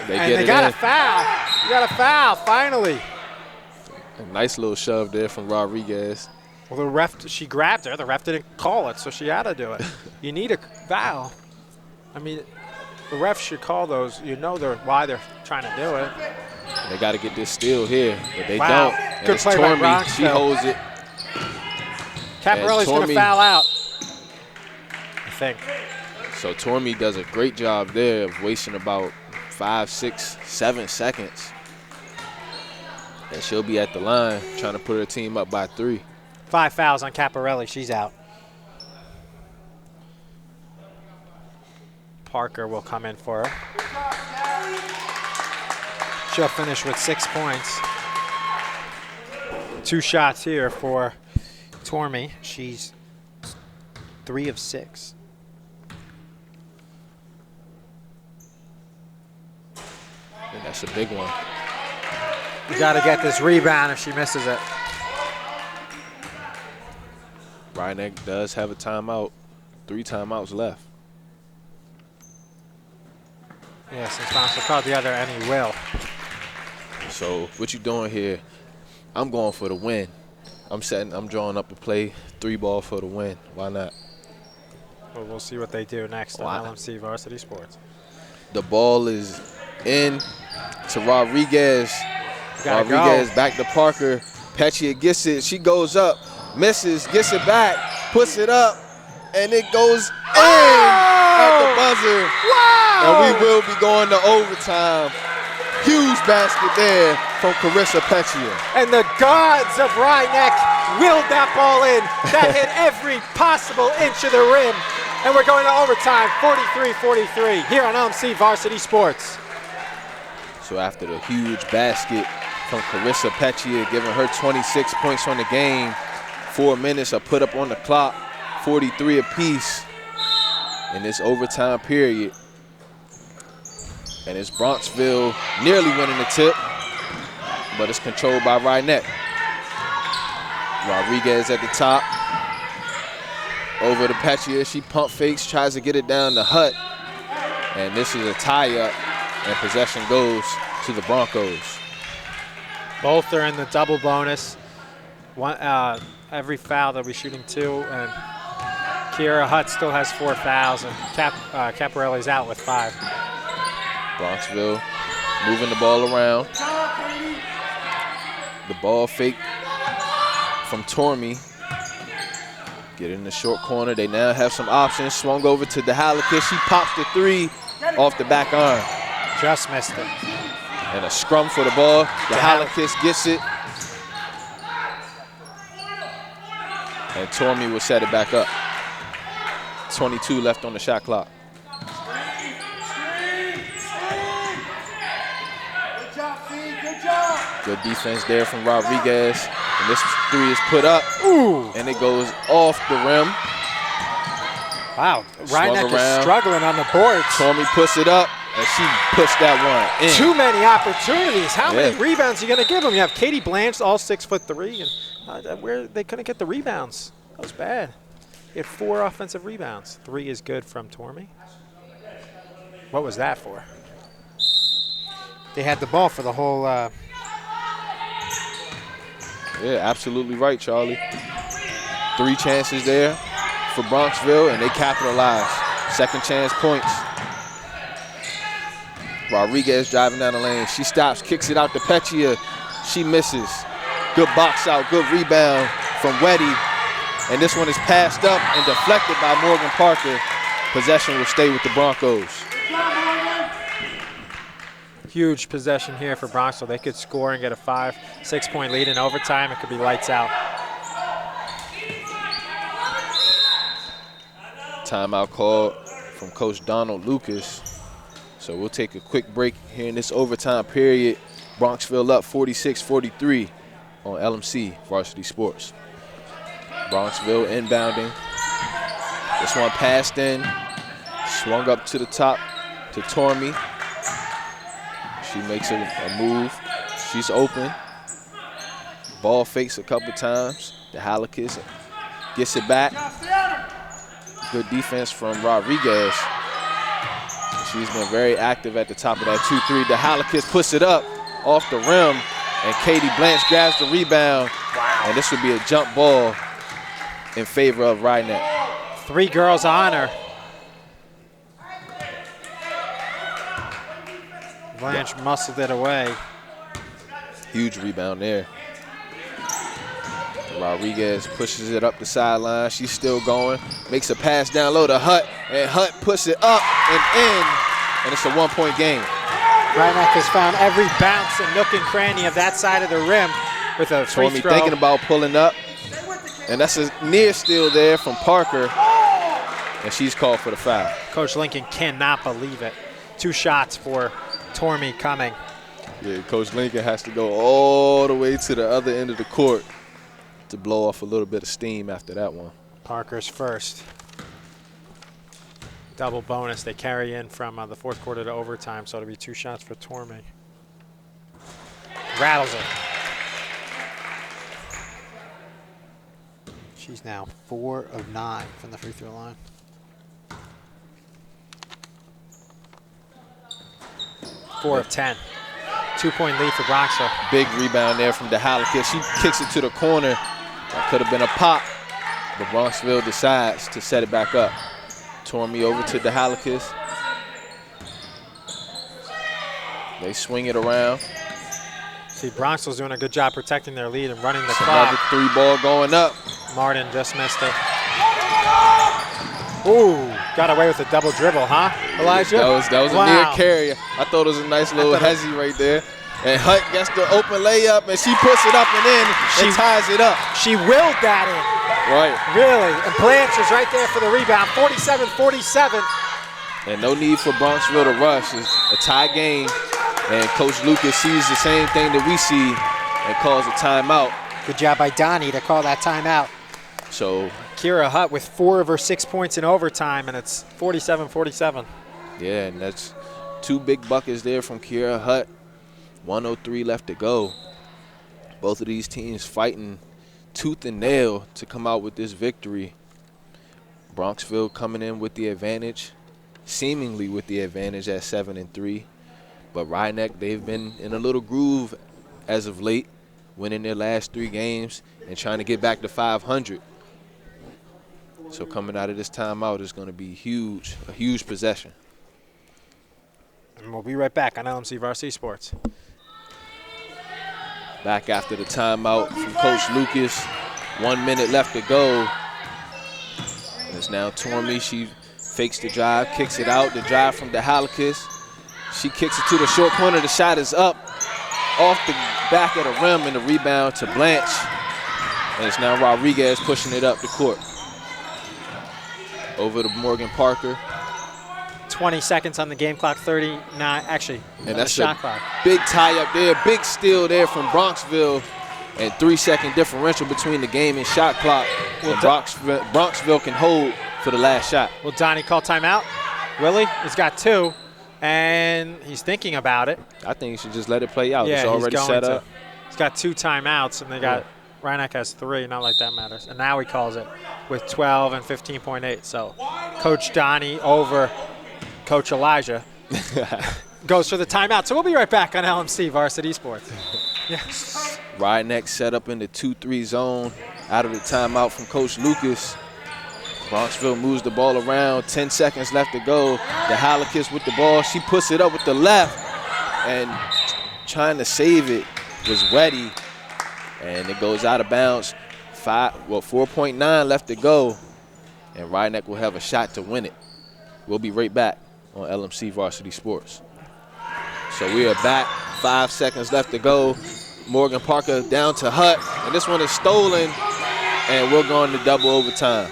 And they got a foul. You got a foul, finally.
A nice little shove there from Rodriguez.
Well, the ref, she grabbed her. The ref didn't call it, so she had to do it. You need a foul. I mean, the ref should call those. You know why they're trying to do it.
They got to get this steal here, but they
Wow.
don't. And
Good
it's
play by
Tormey.
Bronxville.
She holds it.
Caparelli's going to
Tormey-
foul out, I think.
So Tormey does a great job there of wasting about 5, 6, 7 seconds. And she'll be at the line trying to put her team up by 3.
5 fouls on Caparelli. She's out. Parker will come in for her. She'll finish with 6 points. 2 shots here for Tormey. She's 3 of 6.
And that's a big one.
You got to get this rebound if she misses it.
Ryneck does have a timeout. 3 timeouts left.
Yeah, since Bronxville called the other, and he will.
So what you doing here? I'm going for the win. I'm drawing up a play, 3 ball for the win. Why not?
Well, we'll see what they do next
Wow.
on LMC Varsity Sports.
The ball is in to Rodriguez.
Gotta
Rodriguez
go.
back to Parker. Petchia gets it. She goes up, misses, gets it back, puts it up, and it goes in at the buzzer.
Wow!
And we will be going to overtime. Huge basket there from Carissa Petchia.
And the gods of Ryneck willed that ball in. That hit every possible inch of the rim. And we're going to overtime, 43-43, here on LMC Varsity Sports.
So after the huge basket from Carissa Petchia, giving her 26 points on the game, 4 minutes are put up on the clock, 43 apiece in this overtime period. And it's Bronxville nearly winning the tip, but it's controlled by Ryneck. Rodriguez at the top. Over to Petchia. She pump fakes, tries to get it down to Hutt. And this is a tie-up, and possession goes to the Broncos.
Both are in the double bonus. Every foul they'll be shooting 2, and Kiera Hutt still has 4 fouls, and Caparelli's out with 5.
Bronxville moving the ball around. The ball fake from Tormey. Get in the short corner. They now have some options. Swung over to DeHalicus. She pops the 3 off the back arm.
Just missed it.
And a scrum for the ball. DeHalicus gets it. And Tormey will set it back up. 22 left on the shot clock. Good defense there from Rodriguez. And this 3 is put up.
Ooh.
And it goes off the rim.
Wow. Ryneck
around.
is struggling on the boards.
Tormey puts it up, and she pushed that one in.
Too many opportunities. How many
Yeah.
rebounds are you going to give them? You have Katie Blanche, all 6'3", and where they couldn't get the rebounds. That was bad. He had 4 offensive rebounds. 3 is good from Tormey. What was that for? They had the ball for the whole.
Yeah, absolutely right, Charlie. 3 chances there for Bronxville, and they capitalize. Second chance points. Rodriguez driving down the lane. She stops, kicks it out to Petchia. She misses. Good box out, good rebound from Weddy. and this one is passed up and deflected by Morgan Parker. Possession will stay with the Broncos.
Huge possession here for Bronxville. They could score and get a 5-6 point lead in overtime. It could be lights out.
Timeout called from Coach Donald Lucas. So we'll take a quick break here in this overtime period. Bronxville up 46-43 on LMC Varsity Sports. Bronxville inbounding. This one passed in, swung up to the top to Tormey. She makes a move. She's open. Ball fakes a couple times. The Halakis gets it back. Good defense from Rodriguez. She's been very active at the top of that 2-3. The Halakis puts it up off the rim, and Katie Blanche grabs the rebound. Wow. And this would be a jump ball in favor of Rhinebeck.
3 girls on her. Blanche muscled it away.
Huge rebound there. Rodriguez pushes it up the sideline. She's still going. Makes a pass down low to Hutt, and Hutt puts it up and in, and it's a 1-point game.
Rhinebeck has found every bounce and nook and cranny of that side of the rim with a free throw.
Thinking about pulling up, and that's a near steal there from Parker, and she's called for the foul.
Coach Lincoln cannot believe it. 2 shots for Tormey coming.
Yeah, Coach Lincoln has to go all the way to the other end of the court to blow off a little bit of steam after that one.
Parker's first. Double bonus. They carry in from the 4th quarter to overtime, so it'll be 2 shots for Tormey. Rattles it. She's now 4 of 9 from the free throw line. 4 of 10. 2-point lead for Bronxville.
Big rebound there from DeHalakis. She kicks it to the corner. That could have been a pop, but Bronxville decides to set it back up. Tormey over to DeHalakis. They swing it around.
See, Bronxville's doing a good job protecting their lead and running the
It's
clock.
another 3 ball going up.
Martin just missed it. Ooh, got away with a double dribble, huh, Elijah?
That was a near carry. I thought it was a nice little hezzy right there. And Hutt gets the open layup, and she puts it up and in. She ties it up.
She willed that in.
Right.
Really. And Blanche is right there for the rebound. 47-47.
And no need for Bronxville to rush. It's a tie game. And Coach Lucas sees the same thing that we see and calls a timeout.
Good job by Donnie to call that timeout.
So
Kira Hutt with 4 of her 6 points in overtime, and it's 47-47.
yeah, and that's 2 big buckets there from Kira Hutt. 1:03 left to go. Both of these teams fighting tooth and nail to come out with this victory. Bronxville coming in with the advantage, seemingly with the advantage at 7-3. But Rhinebeck, they've been in a little groove as of late, winning their last 3 games and trying to get back to 500. So coming out of this timeout is going to be huge, a huge possession.
And we'll be right back on LMC Varsity Sports.
Back after the timeout from Coach Lucas. 1 minute left to go. It's now Tormey. She fakes the drive, kicks it out. The drive from DeHalakis. She kicks it to the short corner. The shot is up off the back of the rim, and the rebound to Blanche. And it's now Rodriguez pushing it up the court. Over to Morgan Parker.
20 seconds on the game clock, 39, actually,
And that's
shot
a
clock.
big tie up there, big steal there from Bronxville, and 3-second differential between the game and shot clock. And Bronxville can hold for the last shot.
Will Donnie call timeout? Willie, he's got 2, and he's thinking about it.
I think you should just let it play out.
Yeah,
it's already set up.
He's got 2 timeouts, and they got Rhinebeck has 3. Not like that matters. And now he calls it with 12 and 15.8. So Coach Donnie over Coach Elijah goes for the timeout. So we'll be right back on LMC Varsity Sports. Yes.
Rhinebeck set up in the 2-3 zone out of the timeout from Coach Lucas. Bronxville moves the ball around. 10 seconds left to go. DeHalakis with the ball. She puts it up with the left, and trying to save it was Weddy, and it goes out of bounds. 4.9 left to go, and Rhinebeck will have a shot to win it. We'll be right back on LMC Varsity Sports. So we are back, 5 seconds left to go. Morgan Parker down to Hutt, and this one is stolen, and we're going to double overtime.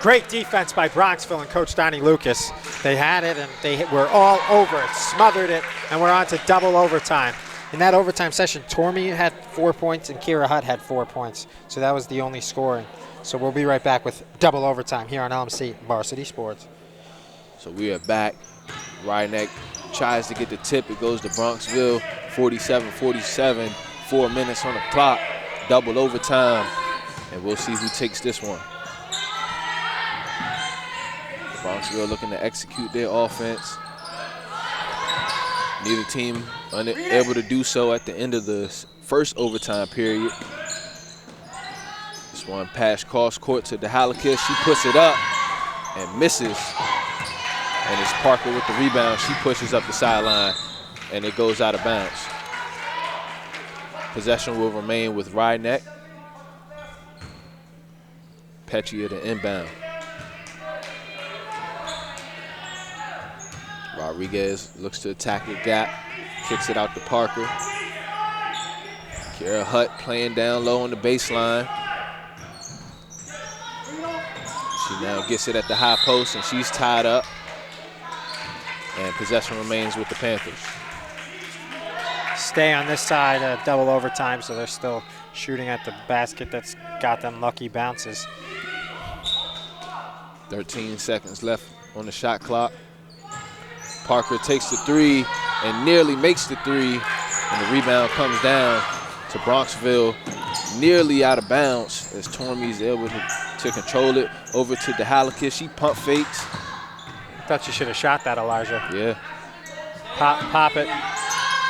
Great defense by Bronxville and Coach Donnie Lucas. They had it, and they were all over it, smothered it, and we're on to double overtime. In that overtime session, Tormey had 4 points and Kira Hutt had 4 points. So that was the only scoring. So we'll be right back with double overtime here on LMC Varsity Sports.
So we are back. Rhinebeck tries to get the tip. It goes to Bronxville, 47-47, 4 minutes on the clock, double overtime, and we'll see who takes this one. Bronxville looking to execute their offense. Neither team unable to do so at the end of the first overtime period. This one pass cross court to DeHalakis. She puts it up and misses. And it's Parker with the rebound. She pushes up the sideline, and it goes out of bounds. Possession will remain with Rhinebeck. Petchia to inbound. Rodriguez looks to attack the gap, kicks it out to Parker. Kira Hutt playing down low on the baseline. She now gets it at the high post, and she's tied up. And possession remains with the Panthers.
Stay on this side of double overtime, so they're still shooting at the basket that's got them lucky bounces.
13 seconds left on the shot clock. Parker takes the three and nearly makes the three, and the rebound comes down to Bronxville, nearly out of bounds as Tormey's able to control it. Over to DeHalakis. She pump fakes.
Thought you should have shot that, Elijah.
Yeah.
Pop it.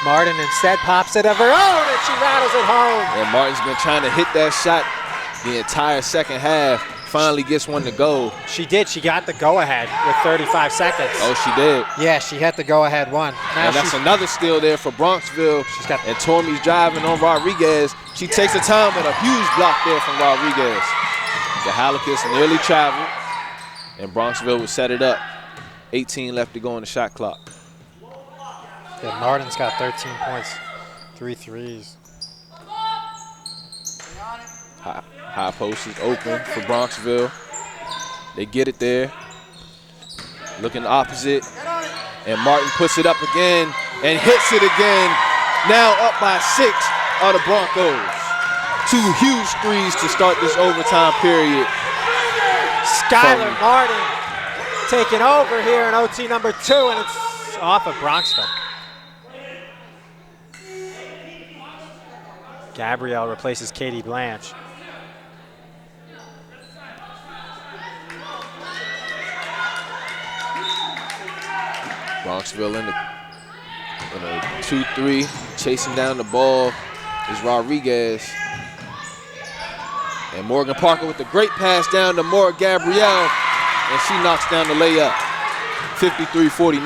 Martin instead pops it of her own, and she rattles it home.
And Martin's been trying to hit that shot the entire second half. Finally gets one to go.
She did. She got the go-ahead with 35 seconds.
Oh, she did.
Yeah, she had the go-ahead one. Now
and that's another steal there for Bronxville. And Tormey's driving on Rodriguez. She takes the time, but a huge block there from Rodriguez. DeHalakis nearly traveled, and Bronxville would set it up. 18 left to go on the shot clock.
Yeah, Martin's got 13 points, 3 threes.
High post is open for Bronxville. They get it there. Looking opposite. And Martin puts it up again and hits it again. Now up by 6 are the Broncos. 2 huge threes to start this overtime period.
Skylar Martin taking over here in OT number 2, and it's off of Bronxville. Gabrielle replaces Katie Blanche.
Bronxville in a 2-3, chasing down the ball is Rodriguez. And Morgan Parker with a great pass down to Maura Gabrielle, and she knocks down the layup. 53-49.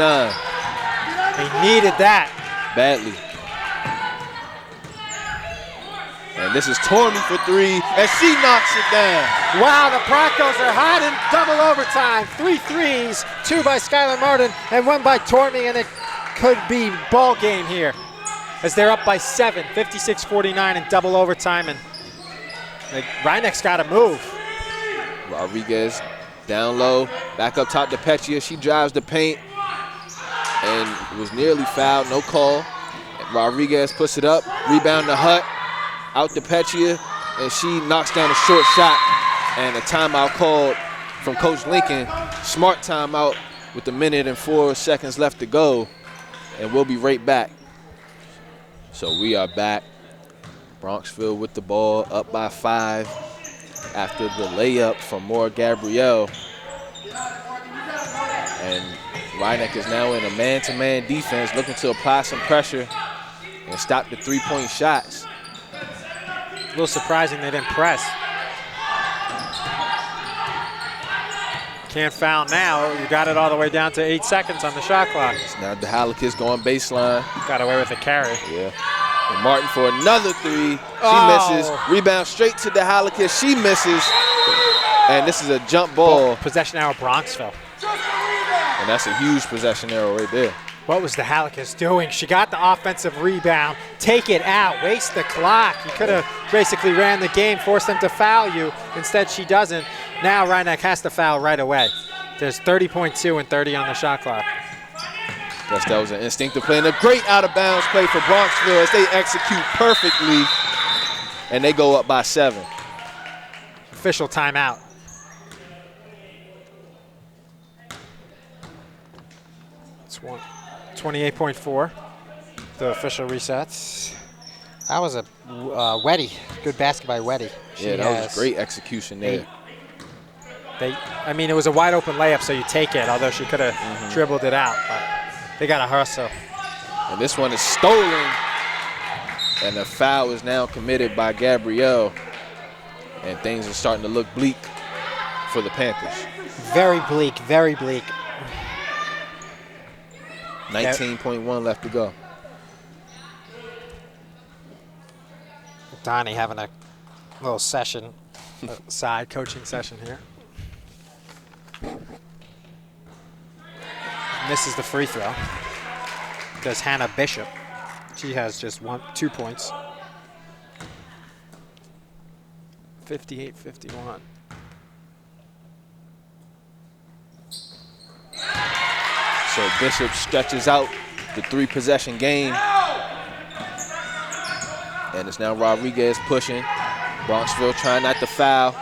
They needed that.
Badly. And this is Tormey for 3, and she knocks it down.
Wow, the Broncos are hot in double overtime. 3 threes, 2 by Skylar Martin and 1 by Tormey, and it could be ball game here as they're up by 7, 56-49 in double overtime, and Rhinebeck's got to move.
Rodriguez down low, back up top to Petchia. She drives the paint and was nearly fouled, no call. Rodriguez puts it up, rebound to Hutt, out to Petchia, and she knocks down a short shot, and a timeout called from Coach Lincoln. Smart timeout with 1 minute and 4 seconds left to go, and we'll be right back. So we are back. Bronxville with the ball, up by 5 after the layup from Maura Gabrielle. And Rhinebeck is now in a man-to-man defense, looking to apply some pressure and stop the 3-point shots.
A little surprising they didn't press. Can't foul now. You got it all the way down to 8 seconds on the shot clock.
Now DeHalakis going baseline.
Got away with a carry.
Yeah. And Martin for another three. She misses. Rebound straight to the Halakis. She misses. And this is a jump ball.
Possession arrow, Bronxville.
And that's a huge possession arrow right there.
What was the Halakis doing? She got the offensive rebound. Take it out. Waste the clock. You could have basically ran the game, forced them to foul you. Instead, she doesn't. Now Rhinebeck has to foul right away. There's 30.2 and 30 on the shot clock.
Guess that was an instinctive play and a great out-of-bounds play for Bronxville as they execute perfectly, and they go up by 7.
Official timeout. It's 28.4. The official resets. That was a Weddy. Good basket by Weddy.
Yeah, that was great execution there.
I mean, it was a wide open layup, so you take it, although she could have dribbled it out. But they got to hustle.
And this one is stolen. And the foul is now committed by Gabrielle. And things are starting to look bleak for the Panthers.
Very bleak, very bleak.
19.1 left to go.
Donnie having a little session, side coaching session here. Misses the free throw. Does Hannah Bishop. She has just 2 points. 58-51.
So Bishop stretches out the 3-possession game. And it's now Rodriguez pushing. Bronxville trying not to foul.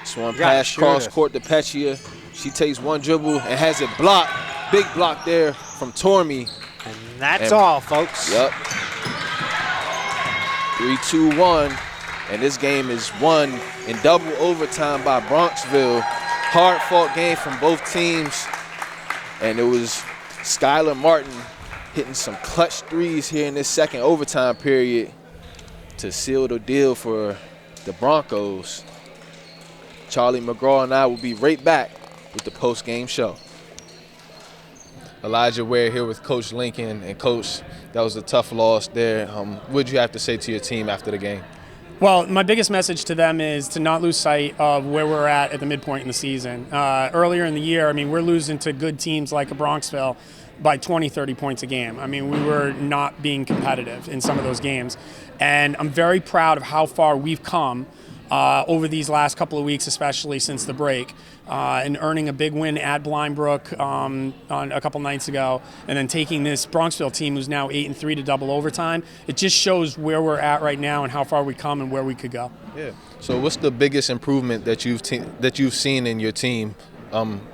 This one pass cross court to Pechia. She takes one dribble and has it blocked. Big block there from Tormey.
And that's all, folks.
Yep. 3-2-1. And this game is won in double overtime by Bronxville. Hard-fought game from both teams. And it was Skylar Martin hitting some clutch threes here in this second overtime period to seal the deal for the Broncos. Charlie McGraw and I will be right back with the post-game show. Elijah Ware here with Coach Lincoln. And Coach, that was a tough loss there. What did you have to say to your team after the game?
Well, my biggest message to them is to not lose sight of where we're at the midpoint in the season. Earlier in the year, I mean, we're losing to good teams like a Bronxville by 20, 30 points a game. I mean, we were not being competitive in some of those games. And I'm very proud of how far we've come over these last couple of weeks, especially since the break, and earning a big win at Blindbrook on a couple nights ago, and then taking this Bronxville team who's now 8-3 to double overtime. It just shows where we're at right now and how far we come and where we could go.
Yeah. So what's the biggest improvement that you've seen in your team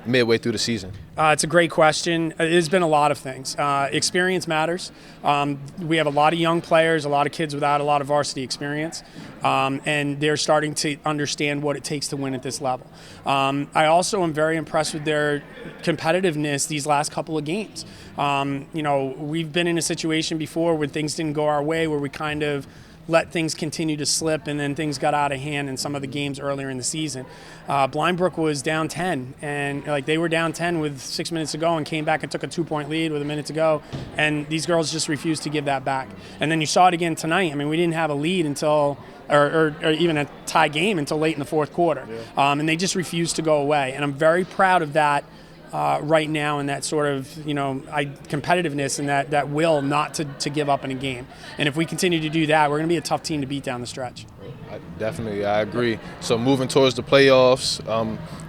midway through the season?
It's a great question. It has been a lot of things. Experience matters. We have a lot of young players, a lot of kids without a lot of varsity experience, and they're starting to understand what it takes to win at this level. I also am very impressed with their competitiveness these last couple of games. We've been in a situation before where things didn't go our way, where we kind of let things continue to slip, and then things got out of hand in some of the games earlier in the season. Blindbrook was down 10, and they were down 10 with 6 minutes to go and came back and took a 2-point lead with a minute to go, and these girls just refused to give that back. And then you saw it again tonight. I mean, we didn't have a lead until or even a tie game until late in the fourth quarter, and they just refused to go away. And I'm very proud of that right now, and that sort of competitiveness and that will not to give up in a game. And if we continue to do that, we're going to be a tough team to beat down the stretch.
I agree. So moving towards the playoffs,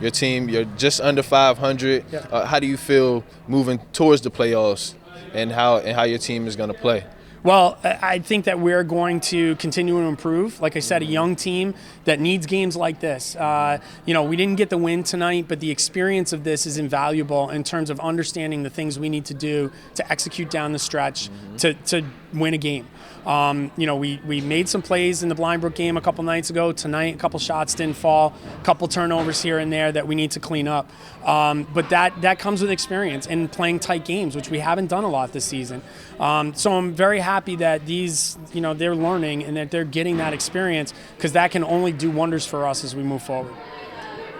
your team, you're just under 500.
Yeah.
How do you feel moving towards the playoffs, and how your team is going to play?
Well, I think that we're going to continue to improve. Like I said, a young team that needs games like this. We didn't get the win tonight, but the experience of this is invaluable in terms of understanding the things we need to do to execute down the stretch to win a game. We made some plays in the Blindbrook game a couple nights ago. Tonight, a couple shots didn't fall, a couple turnovers here and there that we need to clean up. But that comes with experience and playing tight games, which we haven't done a lot this season. So I'm very happy that these, they're learning and that they're getting that experience, because that can only do wonders for us as we move forward.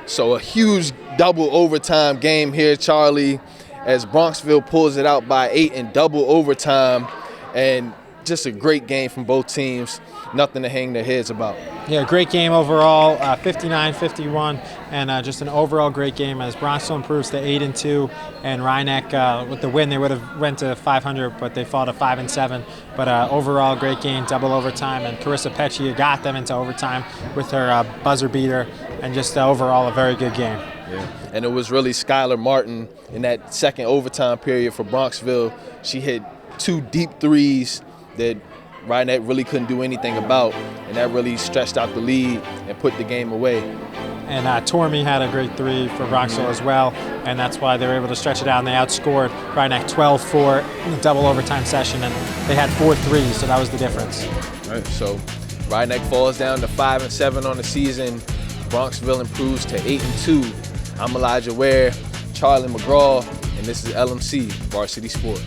So a huge double overtime game here, Charlie, as Bronxville pulls it out by 8 in double overtime. And just a great game from both teams. Nothing to hang their heads about.
Yeah, great game overall, 59-51, and just an overall great game as Bronxville improves to 8-2, and Rhinebeck with the win they would have went to 500, but they fall to 5-7. But overall great game, double overtime, and Carissa Peccia got them into overtime with her buzzer beater, and just overall a very good game.
Yeah. And it was really Skylar Martin in that second overtime period for Bronxville. She hit 2 deep threes that Rhinebeck really couldn't do anything about, and that really stretched out the lead and put the game away.
And Tormey had a great 3 for Bronxville as well, and that's why they were able to stretch it out, and they outscored Rhinebeck 12-4 in the double overtime session, and they had 4 threes, so that was the difference.
Right, so Rhinebeck falls down to 5-7 on the season. Bronxville improves to 8-2. I'm Elijah Ware, Charlie McGraw, and this is LMC Varsity Sports.